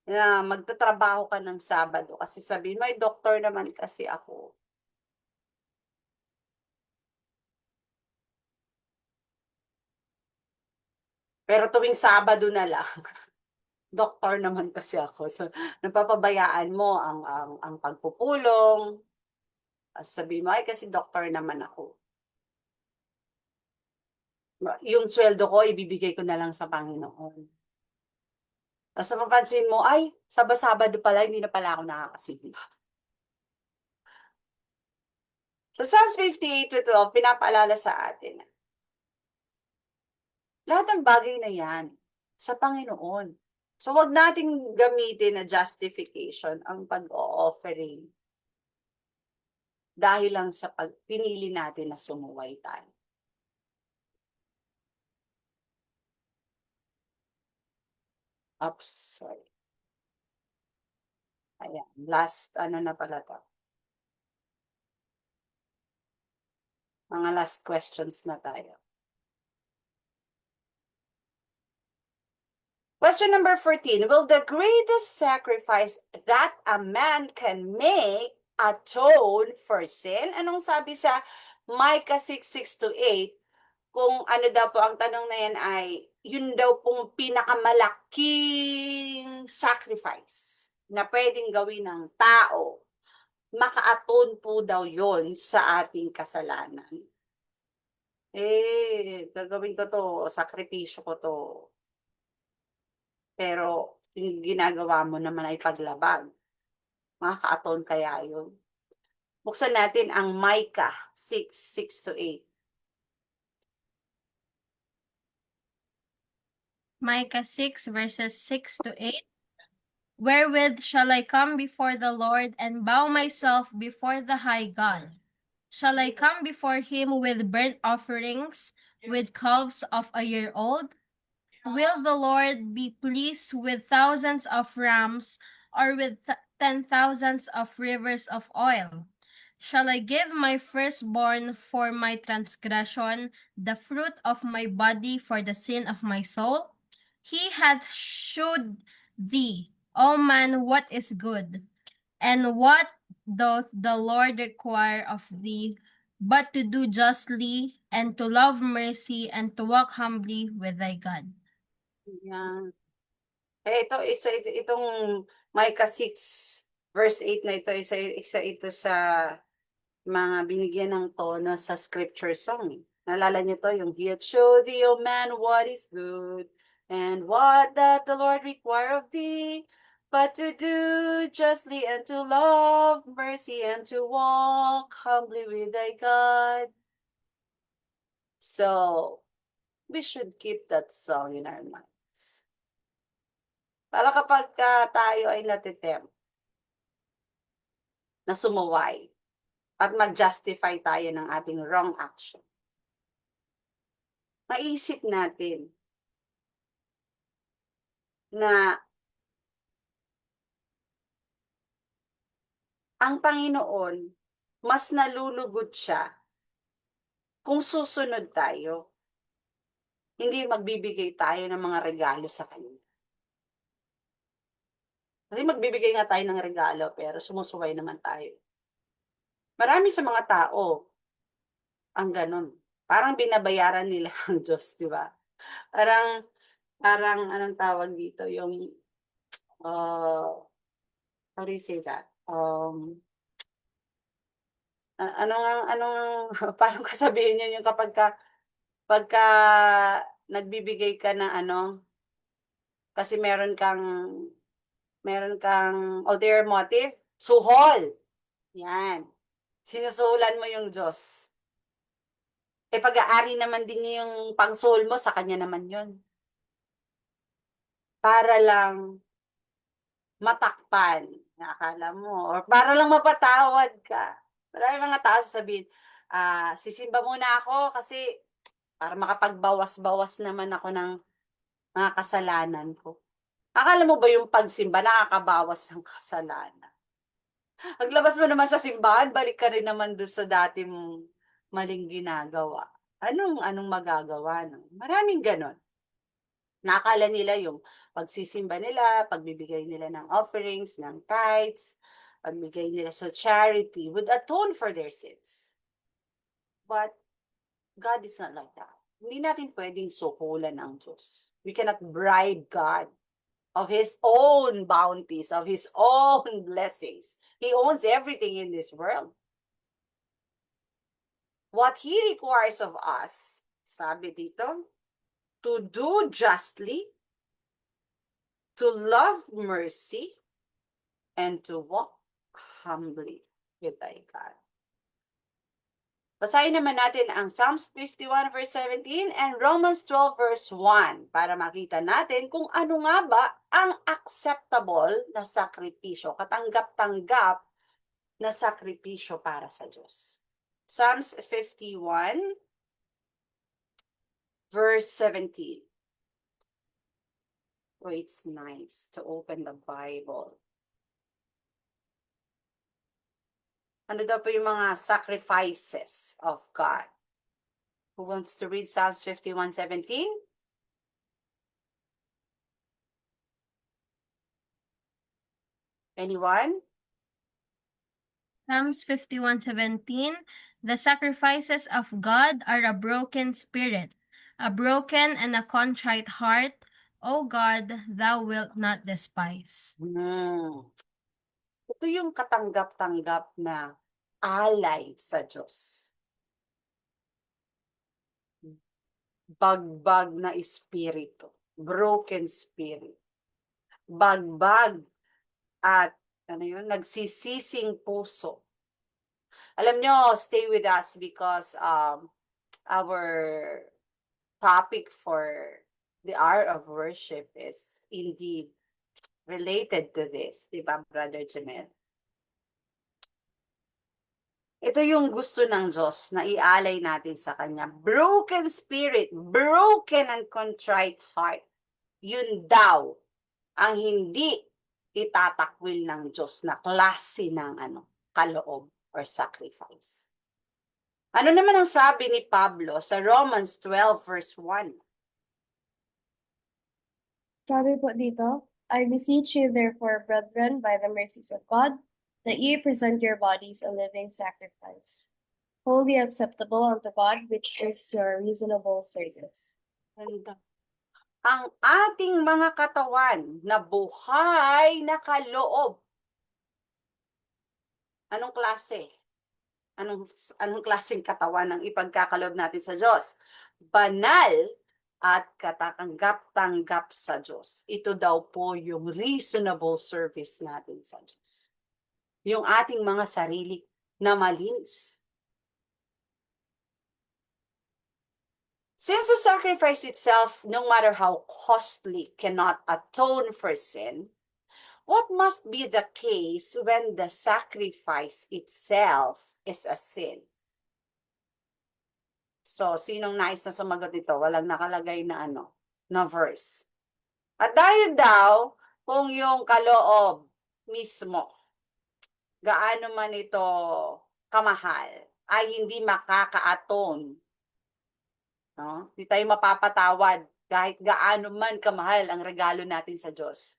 na magtatrabaho ka ng Sabado kasi sabihin, may doktor naman kasi ako. Pero tuwing Sabado na lang, doktor naman kasi ako. So, napapabayaan mo ang pagpupulong. Sabihin mo, ay kasi doktor naman ako. Yung sweldo ko, ibibigay ko na lang sa Panginoon. Tapos mapapansin mo, ay, Sabado pala, hindi na pala ako nakakasimba. So, Psalms 58:12, pinapaalala sa atin. Lahat ng bagay na yan, sa Panginoon. So, wag nating gamitin na justification ang pag-o-offering dahil lang sa pinili natin na sumuway tayo. Oops, sorry. Ayan, last, na pala to. Mga last questions na tayo. Question number 14. Will the greatest sacrifice that a man can make atone for sin? Anong sabi sa Micah 6:6-8? Kung ano daw po ang tanong na yan ay, yun daw pong pinakamalaking sacrifice na pwedeng gawin ng tao. Maka-atone po daw yon sa ating kasalanan. Gagawin ko to, sakripisyo ko to. Pero yung ginagawa mo naman ay paglabag. Makaka-atone kaya yun? Buksan natin ang Micah 6:6-8. Micah 6 verses 6-8. Wherewith shall I come before the Lord and bow myself before the high God? Shall I come before him with burnt offerings, with calves of a year old? Will the Lord be pleased with thousands of rams, or with 10,000s of rivers of oil? Shall I give my firstborn for my transgression, the fruit of my body for the sin of my soul? He hath shewed thee, O man, what is good, and what doth the Lord require of thee, but to do justly, and to love mercy, and to walk humbly with thy God. Yan. Itong Micah 6 verse 8 na ito, isa ito sa mga binigyan ng tono sa scripture song. Nalala niyo to, yung He hath showed thee, O man, what is good, and what that the Lord require of thee, but to do justly, and to love mercy, and to walk humbly with thy God. So, we should keep that song in our minds. Para kapag tayo ay natitempt na sumuway at mag-justify tayo ng ating wrong action, maisip natin na ang Panginoon, mas nalulugod siya kung susunod tayo. Hindi magbibigay tayo ng mga regalo sa Kanya. Kasi magbibigay nga tayo ng regalo, pero sumusuway naman tayo. Marami sa mga tao ang ganun. Parang binabayaran nila ang Diyos, di ba? Parang anong tawag dito, yung, how do you say that? Paano ka sabihin yun, yung pagka nagbibigay ka ng kasi meron kang ulterior motive, suhol. Yan. Sinusuhulan mo yung Diyos. Pag-aari naman din yung pang-soul mo, sa Kanya naman yun. Para lang matakpan, na akala mo, or para lang mapatawad ka. Marami mga tao sasabihin, sisimba muna ako kasi para makapagbawas-bawas naman ako ng mga kasalanan ko. Akala mo ba yung pagsimba nakakabawas ng kasalanan? Paglabas mo naman sa simbahan, balik ka rin naman doon sa dati mong maling ginagawa. Anong magagawa? No? Maraming ganon. Nakakala nila yung pagsisimba nila, pagbibigay nila ng offerings, ng tithes, pagbigay nila sa charity would atone for their sins. But God is not like that. Hindi natin pwedeng sukulan ang Diyos. We cannot bribe God of His own bounties, of His own blessings. He owns everything in this world. What He requires of us, sabi dito, to do justly, to love mercy, and to walk humbly with thy God. Basahin naman natin ang Psalms 51 verse 17 and Romans 12 verse 1 para makita natin kung ano nga ba ang acceptable na sakripisyo, katanggap-tanggap na sakripisyo para sa Diyos. Psalms 51 verse 17. Oh, it's nice to open the Bible. Ano daw po yung mga sacrifices of God? Who wants to read Psalms 51:17? Anyone? Psalms 51:17, the sacrifices of God are a broken spirit, a broken and a contrite heart. O God, thou wilt not despise. Ito yung katanggap-tanggap na alay sa Diyos. Bagbag na espiritu, broken spirit. Bagbag at nagsisising puso. Alam nyo, stay with us because our topic for the hour of worship is indeed related to this, di ba, Brother Jamel? Ito yung gusto ng Diyos na ialay natin sa Kanya. Broken spirit, broken and contrite heart. Yun daw ang hindi itatakwil ng Diyos na klase ng kaloob or sacrifice. Ano naman ang sabi ni Pablo sa Romans 12 verse 1? Sabi po dito, I beseech you therefore, brethren, by the mercies of God, that ye present your bodies a living sacrifice, wholly acceptable unto God, which is your reasonable service. Ang ating mga katawan na buhay na kaloob. Anong klase? Anong klaseng katawan ang ipagkakaloob natin sa Diyos? Banal at katanggap-tanggap sa Diyos. Ito daw po yung reasonable service natin sa Diyos. Yung ating mga sarili na malinis. Since the sacrifice itself, no matter how costly, cannot atone for sin, what must be the case when the sacrifice itself is a sin? So, sinong nais na sumagot dito? Walang nakalagay na na verse. At dahil daw, kung yung kaloob mismo, gaano man ito kamahal, ay hindi makaka-atone. No? Hindi tayo mapapatawad kahit gaano man kamahal ang regalo natin sa Diyos.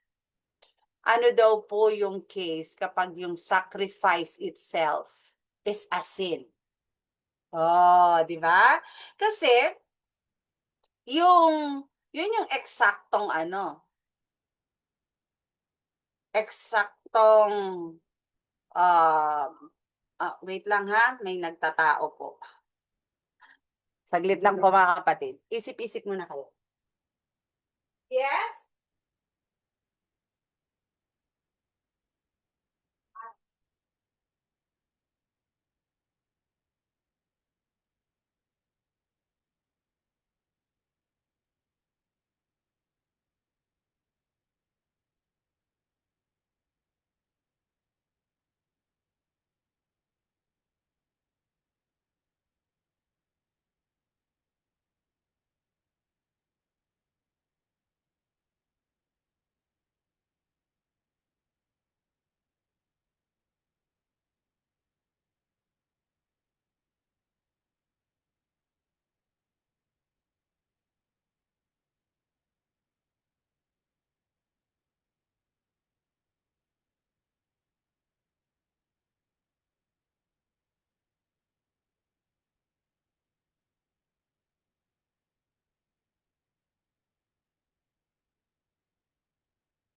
Ano daw po yung case kapag yung sacrifice itself is a sin? Oh, di ba? Kasi, yun yung eksaktong wait lang ha, may nagtatao po. Saglit lang po mga kapatid. Isip-isip muna kayo. Yes?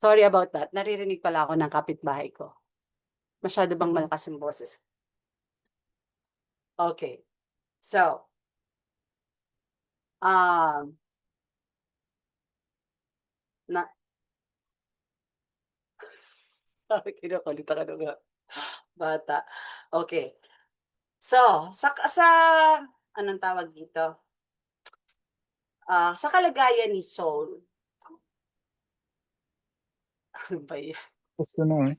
Sorry about that. Naririnig pala ako ng kapitbahay ko. Masyado bang malakas yung boses? Okay. So, na kinukulit ka na nga. Bata. Okay. So, sa anong tawag dito? Sa kalagayan ni Saul. Ano ba yan? Sister Nori,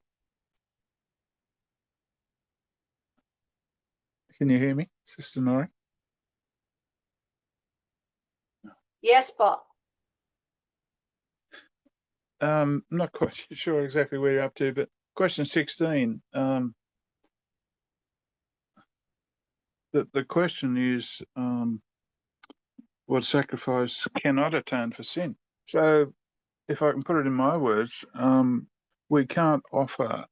can you hear me, Sister Nori? Yes po. Not quite sure exactly where you're up to, but question 16. The question is, what sacrifice cannot atone for sin? So, if I can put it in my words, we can't offer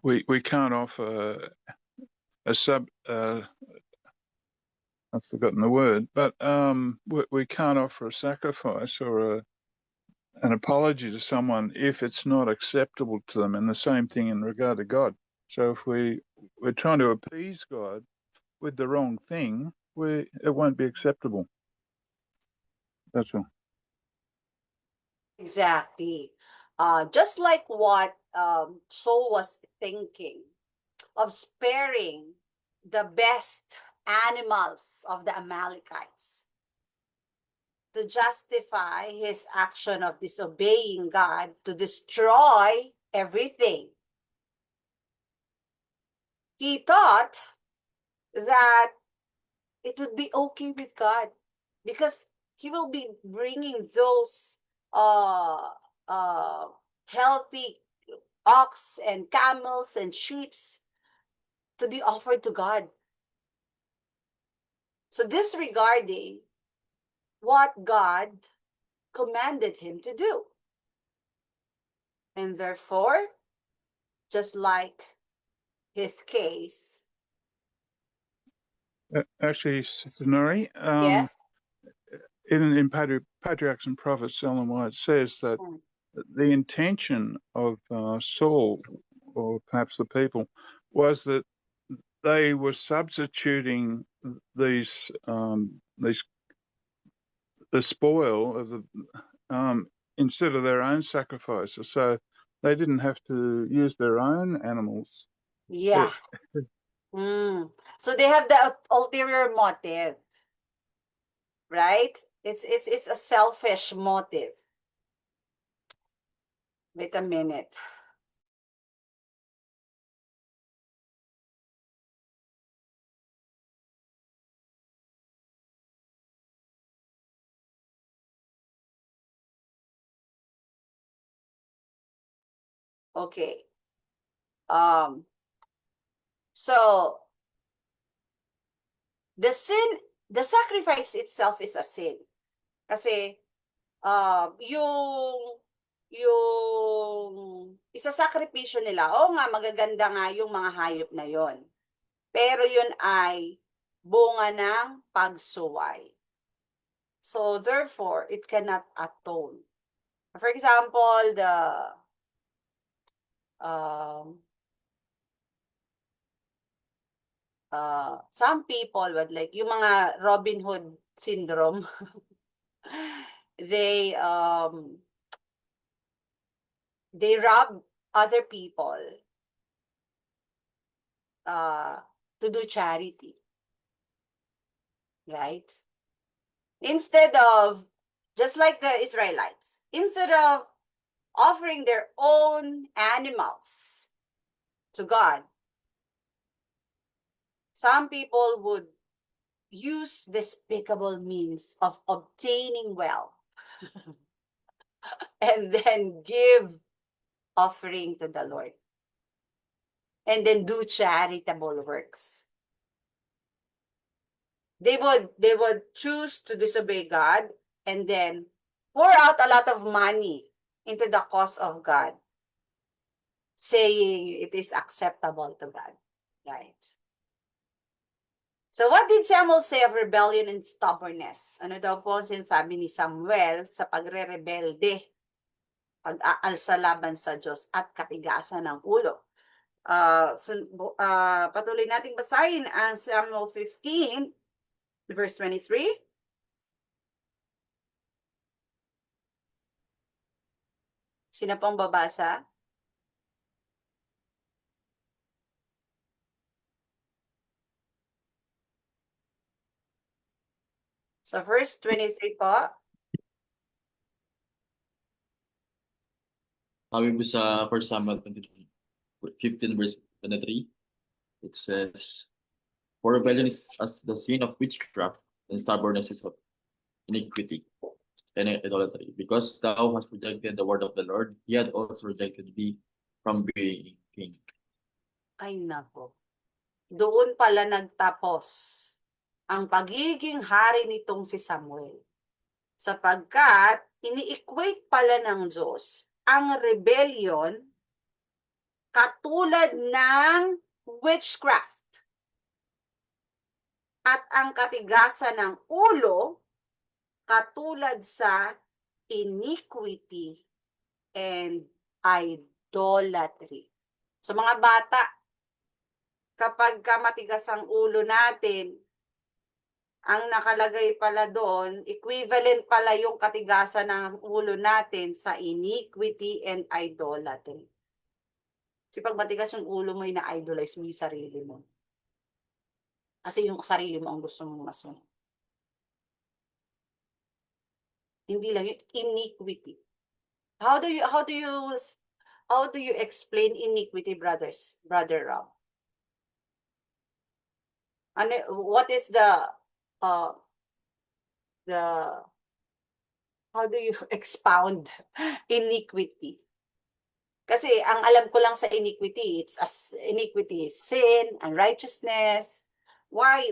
we can't offer a I've forgotten the word, but we can't offer a sacrifice or an apology to someone if it's not acceptable to them, and the same thing in regard to God. So if we're trying to appease God with the wrong thing, it won't be acceptable. That's all. Exactly. Just like what Saul was thinking of sparing the best animals of the Amalekites to justify his action of disobeying God to destroy everything. He thought that it would be okay with God because he will be bringing those healthy ox and camels and sheep to be offered to God. So disregarding what God commanded him to do. And therefore, just like his case. Actually, Sister Nori, Yes. in Patriarchs and Prophets, Ellen White says that the intention of Saul, or perhaps the people, was that they were substituting the spoil of the instead of their own sacrifices, so they didn't have to use their own animals. Yeah. So they have the ulterior motive, right? It's a selfish motive. Wait a minute. Okay. So the sacrifice itself is a sin. Kasi yung isasakripisyo nila, nga magaganda nga yung mga hayop na yon. Pero yun ay bunga ng pagsuway. So therefore, it cannot atone. For example, some people would like yung mga Robin Hood syndrome. They rob other people to do charity, right? Instead of, just like the Israelites, instead of offering their own animals to God, some people would use despicable means of obtaining wealth and then give offering to the Lord and then do charitable works. They would choose to disobey God and then pour out a lot of money into the cause of God, saying it is acceptable to God, right? So what did Samuel say of rebellion and stubbornness? Ano daw po ang sinasabi ni Samuel sa pagre-rebelde, pag-aalsa laban sa Diyos at katigasan ng ulo? Patuloy nating basahin ang Samuel 15, verse 23. Sino pong babasa? So verse 23 po. Sabi po sa 1 Samuel 15 verse 23, it says, "For rebellion is as the sin of witchcraft, and stubbornness is of iniquity and idolatry. Because thou hast rejected the word of the Lord, he had also rejected thee from being king." Ay nako. Doon pala nagtapos ang pagiging hari nitong si Samuel. Sapagkat ini-equate pala ng Diyos ang rebellion katulad ng witchcraft. At ang katigasan ng ulo katulad sa iniquity and idolatry. So mga bata, kapag matigas ang ulo natin, ang nakalagay pala doon, equivalent pala yung katigasan ng ulo natin sa iniquity and idolatry. Kasi pag matigas yung ulo mo, ina-idolize mo yung sarili mo. Kasi yung sarili mo ang gusto mong masunod. Hindi lang yung iniquity. How do you explain iniquity, brother Rob? What is how do you expound iniquity? Kasi ang alam ko lang sa iniquity, iniquity is sin, unrighteousness. Why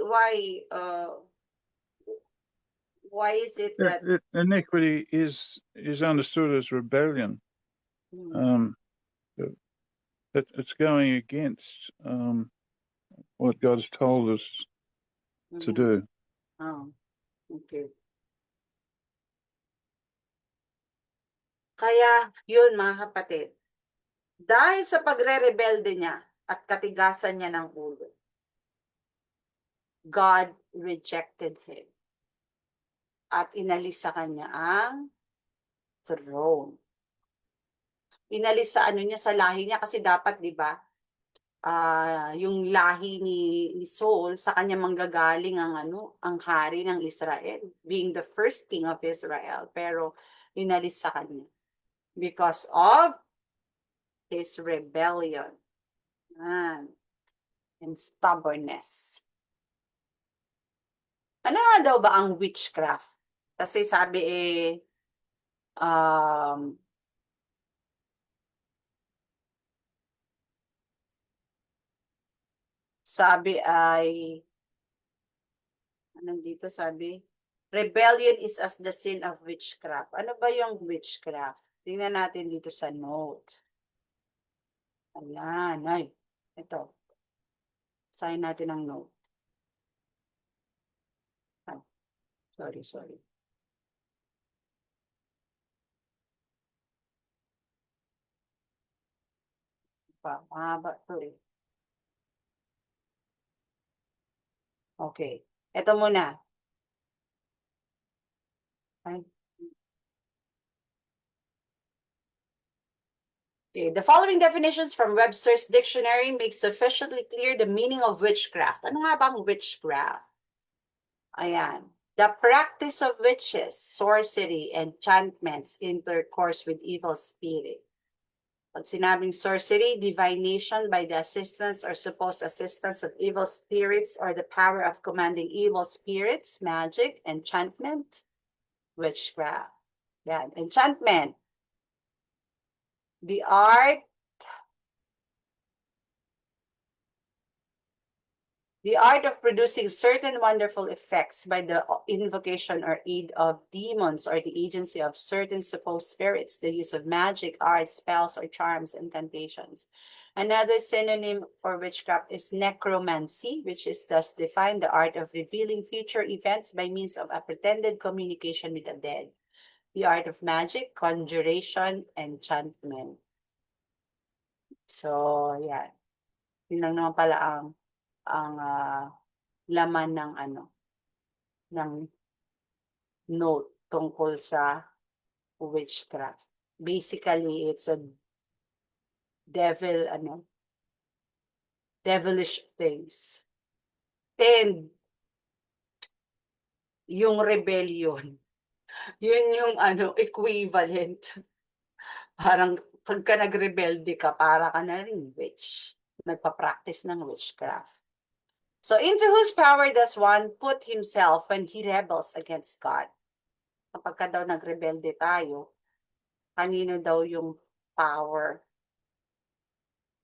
is it that Iniquity is understood as rebellion. It's going against what God has told us to do. Oh, okay. Kaya, yun mga kapatid, dahil sa pagre-rebelde niya at katigasan niya ng ulo, God rejected him at inalis sa kanya ang throne. Inalis sa niya, sa lahi niya, kasi dapat, di ba, yung lahi ni Saul, sa kanya manggagaling ang hari ng Israel, being the first king of Israel, pero inalis sa kanya because of his rebellion and stubbornness. Ano nga daw ba ang witchcraft? Kasi sabi anong dito sabi? Rebellion is as the sin of witchcraft. Ano ba yung witchcraft? Tingnan natin dito sa note. Ayan, ay. Ito. Sign natin ang note. Ay, sorry. Mahaba ito eh. Okay. Ito muna. Okay. The following definitions from Webster's dictionary make sufficiently clear the meaning of witchcraft. Ano nga bang witchcraft? Ayan. The practice of witches, sorcery, enchantments, intercourse with evil spirit. Pag sinabing sorcery, divination by the assistance or supposed assistance of evil spirits or the power of commanding evil spirits, magic, enchantment, witchcraft. Yan. Enchantment. The art The art of producing certain wonderful effects by the invocation or aid of demons or the agency of certain supposed spirits, the use of magic, arts, spells, or charms, incantations. Another synonym for witchcraft is necromancy, which is thus defined the art of revealing future events by means of a pretended communication with the dead. The art of magic, conjuration, enchantment. So, yan. Yun lang naman pala ang laman ng ng note tungkol sa witchcraft. Basically, it's a devilish things. And yung rebellion, yun yung equivalent. Parang pagka nagrebelde ka, para ka na rin witch. Nagpa-practice ng witchcraft. So, into whose power does one put himself when he rebels against God? Kapag ka daw nagrebelde tayo, kanino daw yung power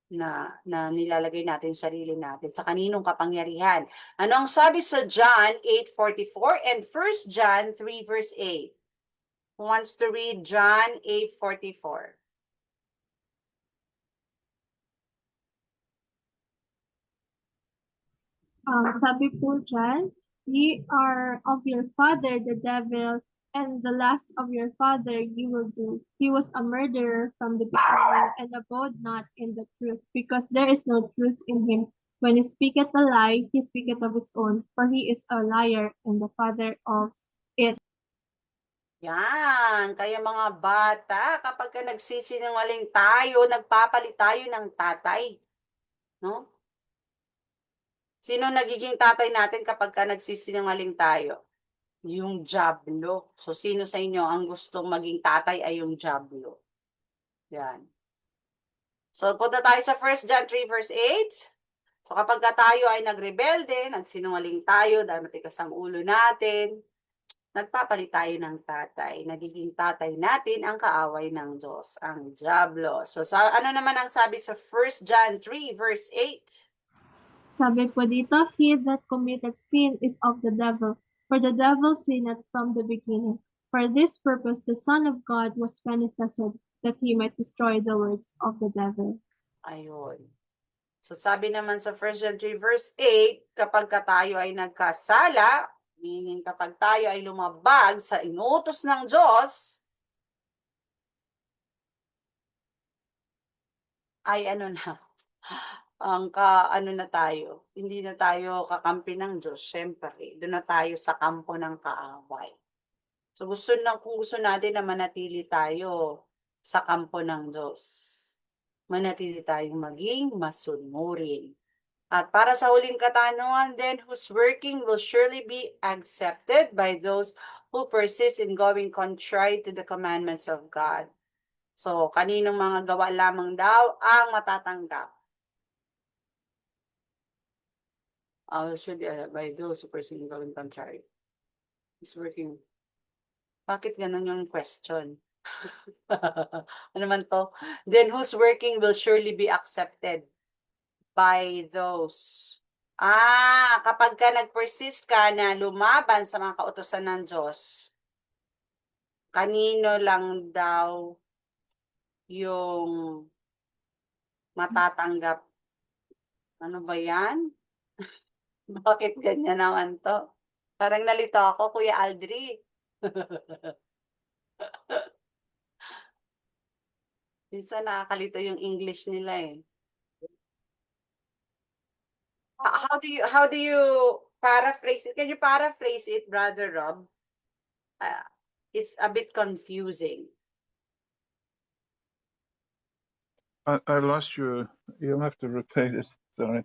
na nilalagay natin sa sarili natin? Sa kaninong kapangyarihan? Ano ang sabi sa John 8:44 and 1 John 3 verse 8? Who wants to read John 8:44? Sabi po dyan, ye are of your father the devil, and the lust of your father you will do. He was a murderer from the beginning, and abode not in the truth, because there is no truth in him. When he speaketh a lie, he speaketh of his own, for he is a liar and the father of it. Yan, kaya mga bata, kapag ka nagsisinungaling tayo, nagpapalit tayo ng tatay. No? Sino nagiging tatay natin kapag ka nagsisinungaling tayo? Yung diablo. So, sino sa inyo ang gustong maging tatay ay yung diablo? Yan. So, punta tayo sa 1 John 3 verse 8. So, kapag ka tayo ay nagrebelde, nagsinungaling tayo, dahil matigas ang ulo natin, nagpapalit tayo ng tatay. Nagiging tatay natin ang kaaway ng Diyos, ang diablo. So, ano naman ang sabi sa 1 John 3 verse 8? Sabi po dito, he that committed sin is of the devil, for the devil sinned from the beginning. For this purpose the Son of God was manifested, that he might destroy the works of the devil. Ayun. So sabi naman sa 1 John 3 verse 8, kapag tayo ay nagkasala, meaning kapag tayo ay lumabag sa inutos ng Diyos, ay na tayo, hindi na tayo kakampi ng Diyos, syempre, doon na tayo sa kampo ng kaaway. So kung gusto natin na manatili tayo sa kampo ng Diyos, manatili tayong maging masunurin. At para sa huling katanungan then, whose working will surely be accepted by those who persist in going contrary to the commandments of God. So, kaninong mga gawa lamang daw ang matatanggap? Should be by those who persist in going contrary. Who's working? Bakit ganun yung question? Ano man to? Then, whose working will surely be accepted by those. Kapag ka nag-persist ka na lumaban sa mga kautusan ng Diyos, kanino lang daw yung matatanggap? Ano ba yan? Bakit ganyan naman to? Parang nalito ako, Kuya Aldri. Minsan nakakalito yung English nila eh. How do you paraphrase it? Can you paraphrase it, Brother Rob? It's a bit confusing. I lost you. You'll have to repeat it. Sorry.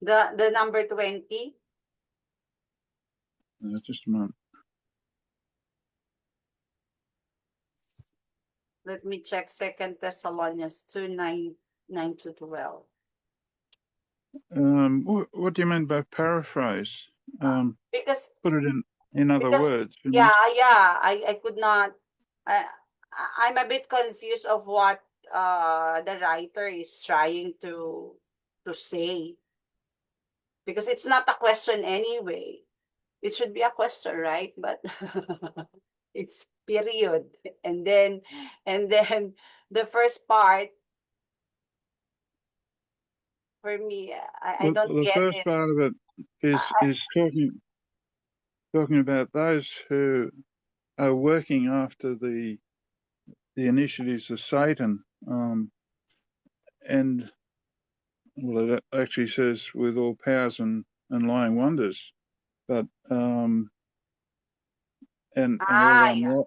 The number 20? Just a moment. Let me check 2 Thessalonians 2:9-12. What do you mean by paraphrase? Because Put it in other words. you know? yeah, I could not. I'm a bit confused of what the writer is trying to to say. Because it's not a question anyway. It should be a question, right? But it's period. And then the first part, for me, I don't The get first it. part of it is talking about those who are working after the initiatives of Satan, and well, it actually says with all powers and lying wonders, but and Yeah.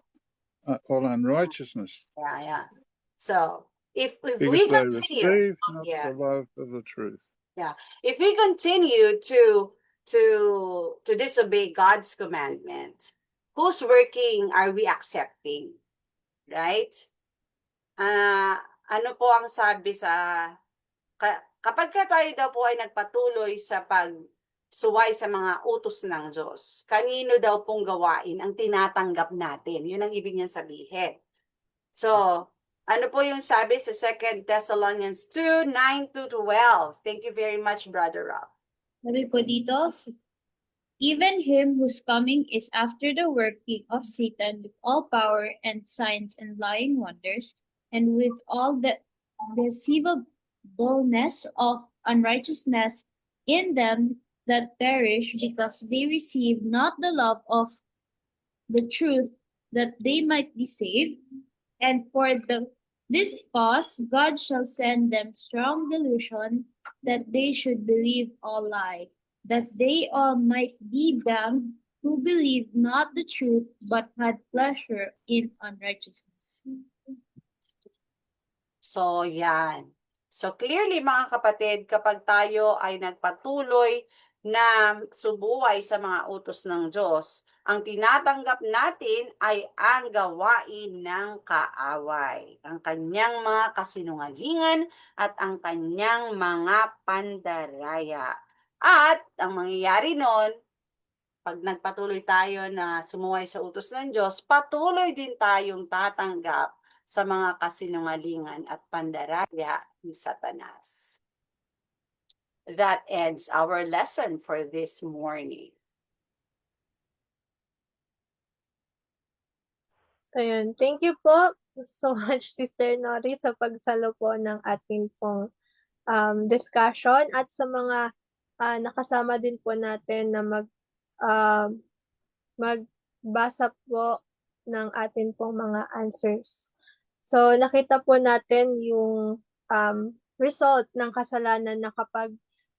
all unrighteousness, Yeah. So if because we they continue, receive not yeah, the love of the truth. yeah. If we continue to disobey God's commandment, whose working are we accepting? Right? Ano po ang sabi sa kapag tayo daw po ay nagpatuloy sa pagsuway sa mga utos ng Diyos, kanino daw pong gawain ang tinatanggap natin? Yun ang ibig niyang sabihin. So, ano po yung sabi sa 2 Thessalonians 2, 9 to 12? Thank you very much, Brother Rob. Sabi po dito, even him whose coming is after the working of Satan with all power and signs and lying wonders, and with all the deceivableness of unrighteousness in them that perish, because they receive not the love of the truth, that they might be saved. And for this cause God shall send them strong delusion, that they should believe all lie, that they all might be damned who believed not the truth, but had pleasure in unrighteousness. So, yan. So, clearly mga kapatid, kapag tayo ay nagpatuloy na subuhay sa mga utos ng Diyos, ang tinatanggap natin ay ang gawain ng kaaway, ang kanyang mga kasinungalingan at ang kanyang mga pandaraya. At ang mangyayari nun, pag nagpatuloy tayo na sumuway sa utos ng Diyos, patuloy din tayong tatanggap sa mga kasinungalingan at pandaraya ni Satanas. That ends our lesson for this morning. Ayun. Thank you po so much, Sister Nori, sa pagsalo po ng ating pong discussion at sa mga nakasama din po natin na magbasa po ng atin pong mga answers. So, nakita po natin yung result ng kasalanan na kapag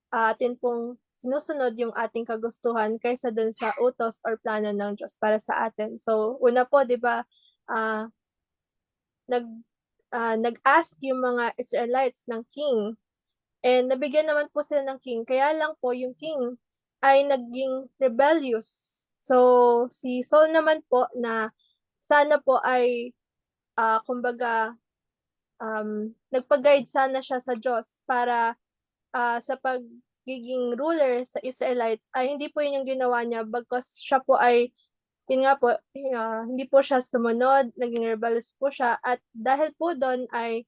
atin pong sinusunod yung ating kagustuhan kaysa dun sa utos or plano ng Diyos para sa atin. So, una po, di ba, nag-ask yung mga Israelites ng king, and nabigyan naman po sila ng king, kaya lang po yung king ay naging rebellious. So, si Saul naman po na sana po ay, kumbaga, nagpa-guide sana siya sa Diyos para sa pagiging ruler sa Israelites, ay hindi po yun yung ginawa niya, bagkus siya po ay, yun nga po, hindi po siya sumunod, naging rebellious po siya, at dahil po doon ay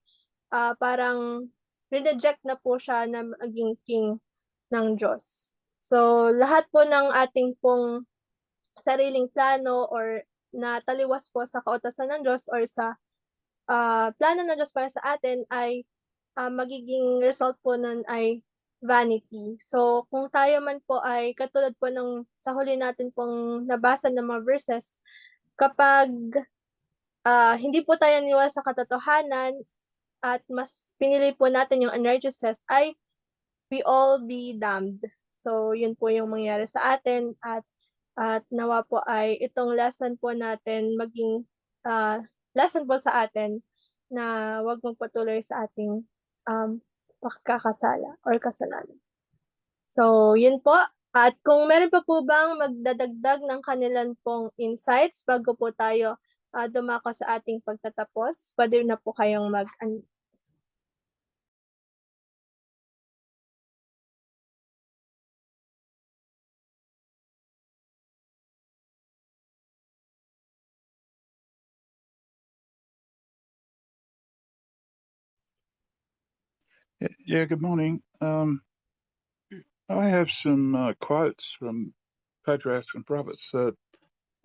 parang reject na po siya na maging king ng Diyos. So, lahat po ng ating pong sariling plano or na taliwas po sa kautosan ng Diyos or sa plano ng Diyos para sa atin ay magiging result po nun ay vanity. So, kung tayo man po ay katulad po ng sa huli natin pong nabasa ng mga verses, kapag hindi po tayo naniwala sa katotohanan at mas pinili po natin yung unrighteousness, ay we all be damned. So, yun po yung mangyari sa atin, at nawa po ay itong lesson po natin maging lesson po sa atin na wag magpatuloy sa ating pagkakasala or kasalanan. So, yun po. At kung meron pa po bang magdadagdag ng kanilang pong insights bago po tayo dumako sa ating pagtatapos, pwede na po kayong Yeah, good morning. I have some quotes from patriarchs and prophets that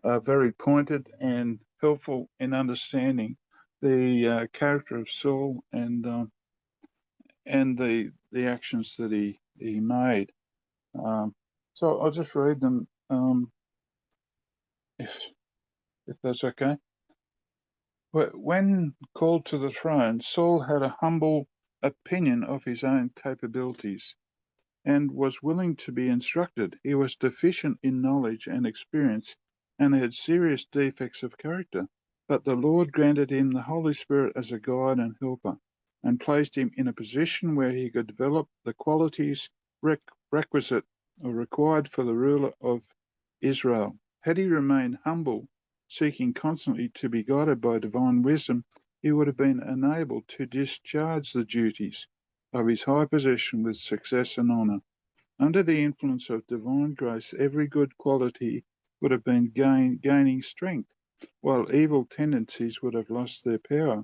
are very pointed and helpful in understanding the character of Saul and the actions that he made. So I'll just read them if that's okay. When called to the throne, Saul had a humble opinion of his own capabilities and was willing to be instructed. He was deficient in knowledge and experience and had serious defects of character. But the Lord granted him the Holy Spirit as a guide and helper and placed him in a position where he could develop the qualities requisite or required for the ruler of Israel. Had he remained humble, seeking constantly to be guided by divine wisdom, he would have been enabled to discharge the duties of his high position with success and honour. Under the influence of divine grace, every good quality would have been gaining strength, while evil tendencies would have lost their power.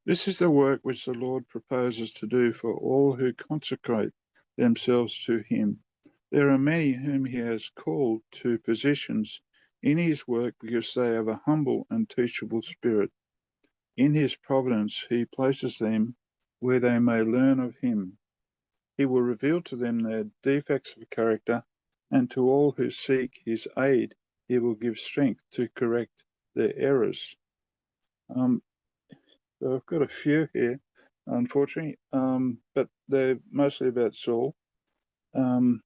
This is the work which the Lord proposes to do for all who consecrate themselves to him. There are many whom he has called to positions in his work because they have a humble and teachable spirit. In his providence, he places them where they may learn of him. He will reveal to them their defects of character, and to all who seek his aid, he will give strength to correct their errors. So I've got a few here, unfortunately, but they're mostly about Saul. The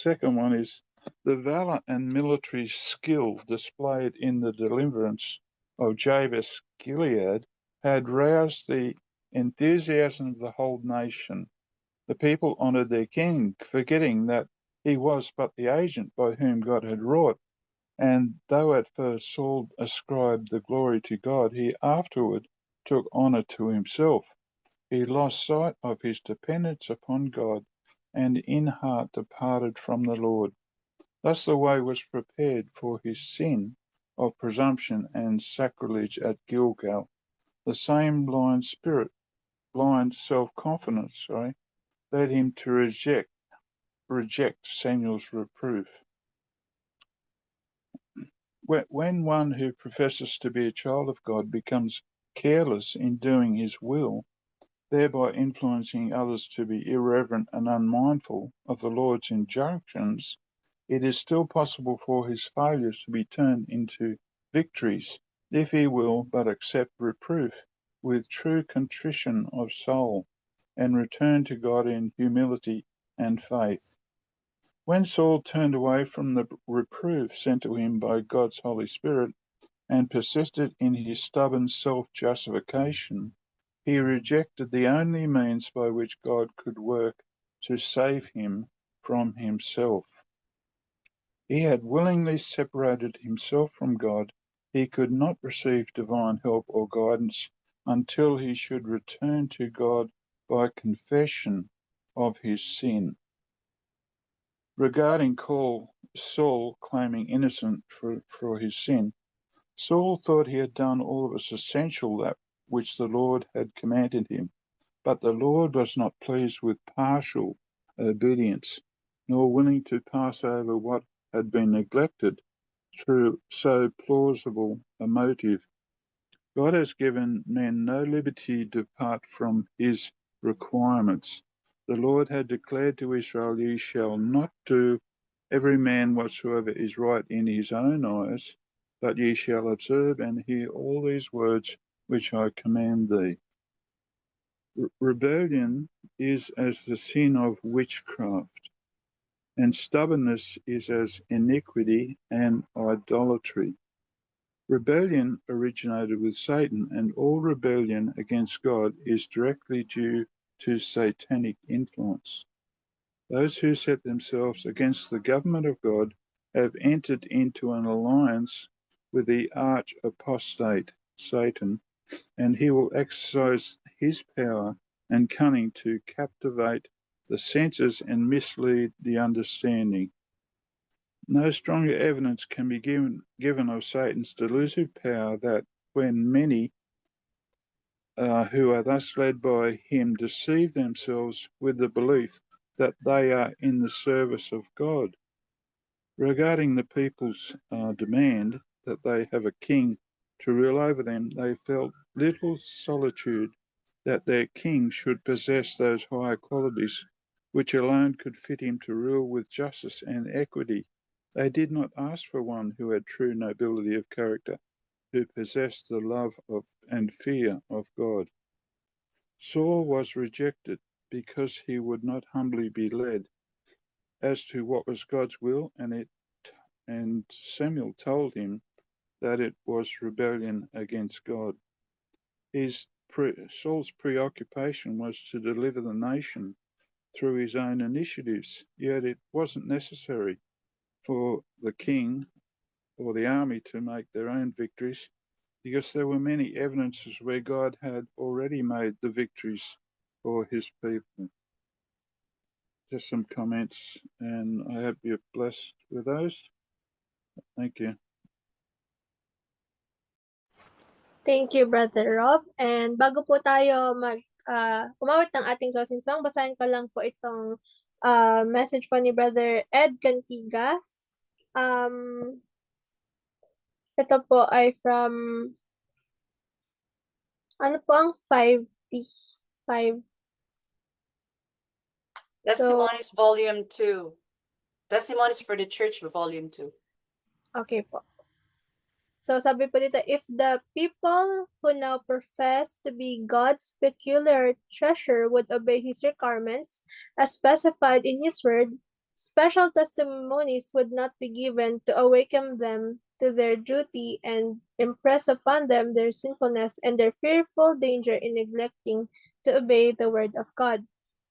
second one is the valor and military skill displayed in the deliverance of Jabesh Gilead had roused the enthusiasm of the whole nation. The people honoured their king, forgetting that he was but the agent by whom God had wrought. And though at first Saul ascribed the glory to God, he afterward took honour to himself. He lost sight of his dependence upon God, and in heart departed from the Lord. Thus the way was prepared for his sin of presumption and sacrilege at Gilgal. The same blind self-confidence, led him to reject Samuel's reproof. When one who professes to be a child of God becomes careless in doing his will, thereby influencing others to be irreverent and unmindful of the Lord's injunctions, it is still possible for his failures to be turned into victories if he will but accept reproof with true contrition of soul and return to God in humility and faith. When Saul turned away from the reproof sent to him by God's Holy Spirit and persisted in his stubborn self-justification, he rejected the only means by which God could work to save him from himself. He had willingly separated himself from God. He could not receive divine help or guidance until he should return to God by confession of his sin. Regarding Saul claiming innocence for his sin, Saul thought he had done all that was essential, that which the Lord had commanded him. But the Lord was not pleased with partial obedience, nor willing to pass over what had been neglected through so plausible a motive. God has given men no liberty to depart from his requirements. The Lord had declared to Israel, "Ye shall not do every man whatsoever is right in his own eyes, but ye shall observe and hear all these words which I command thee." Rebellion is as the sin of witchcraft, and stubbornness is as iniquity and idolatry. Rebellion originated with Satan, and all rebellion against God is directly due to satanic influence. Those who set themselves against the government of God have entered into an alliance with the arch apostate, Satan, and he will exercise his power and cunning to captivate the senses and mislead the understanding. No stronger evidence can be given of Satan's delusive power that when many who are thus led by him deceive themselves with the belief that they are in the service of God. Regarding the people's demand that they have a king to rule over them, they felt little solicitude that their king should possess those higher qualities which alone could fit him to rule with justice and equity. They did not ask for one who had true nobility of character, who possessed the love of and fear of God. Saul was rejected because he would not humbly be led as to what was God's will, and Samuel told him that it was rebellion against God. Saul's preoccupation was to deliver the nation through his own initiatives, yet it wasn't necessary for the king or the army to make their own victories, because there were many evidences where God had already made the victories for his people. Just some comments, and I hope you're blessed with those. Thank you. Thank you, Brother Rob. And bago po tayo umawit ng ating closing song, basahin ko lang po itong message po ni Brother Ed Cantiga. Ito po ay from, ano po ang 5. Testimonies Volume 2. Testimonies for the Church Volume 2. Okay po. So sabi po dito, if the people who now profess to be God's peculiar treasure would obey his requirements as specified in his word, special testimonies would not be given to awaken them to their duty and impress upon them their sinfulness and their fearful danger in neglecting to obey the word of God.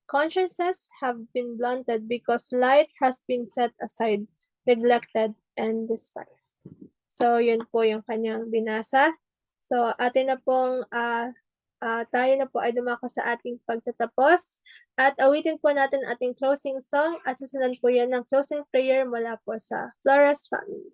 Consciences have been blunted because light has been set aside, neglected, and despised. So, yun po yung kanyang binasa. So, atin na pong, tayo na po ay dumako sa ating pagtatapos. At awitin po natin ating closing song at susunod po yan ng closing prayer mula po sa Flores family.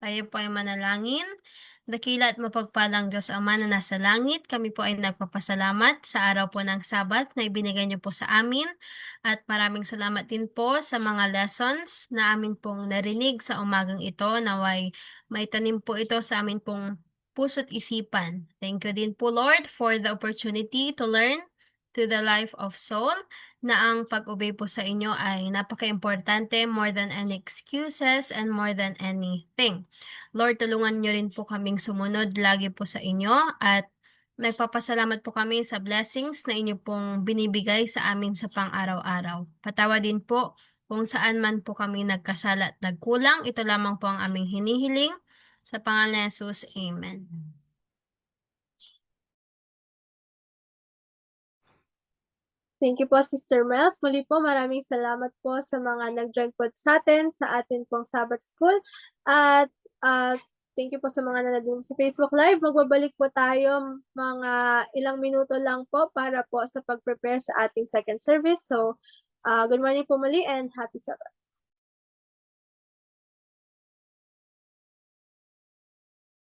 Tayo po ay manalangin. Dakila at mapagpalang Diyos Ama na nasa langit, kami po ay nagpapasalamat sa araw po ng Sabat na ibinigay niyo po sa amin. At maraming salamat din po sa mga lessons na amin pong narinig sa umagang ito. Naway may tanim po ito sa amin pong puso't isipan. Thank you din po, Lord, for the opportunity to learn to the life of soul na ang pag-obey po sa inyo ay napaka-importante, more than any excuses and more than anything. Lord, tulungan niyo rin po kaming sumunod lagi po sa inyo at nagpapasalamat po kami sa blessings na inyo pong binibigay sa amin sa pang-araw-araw. Patawa din po kung saan man po kami nagkasala at nagkulang. Ito lamang po ang aming hinihiling. Sa pangalan ni Jesus, Amen. Thank you po, Sister Mels. Muli po, maraming salamat po sa mga nag-join po sa atin sa atin pong Sabbath School. At thank you po sa mga nanonood sa Facebook Live. Magbabalik po tayo mga ilang minuto lang po para po sa pag-prepare sa ating second service. So, good morning po muli and happy Sabbath.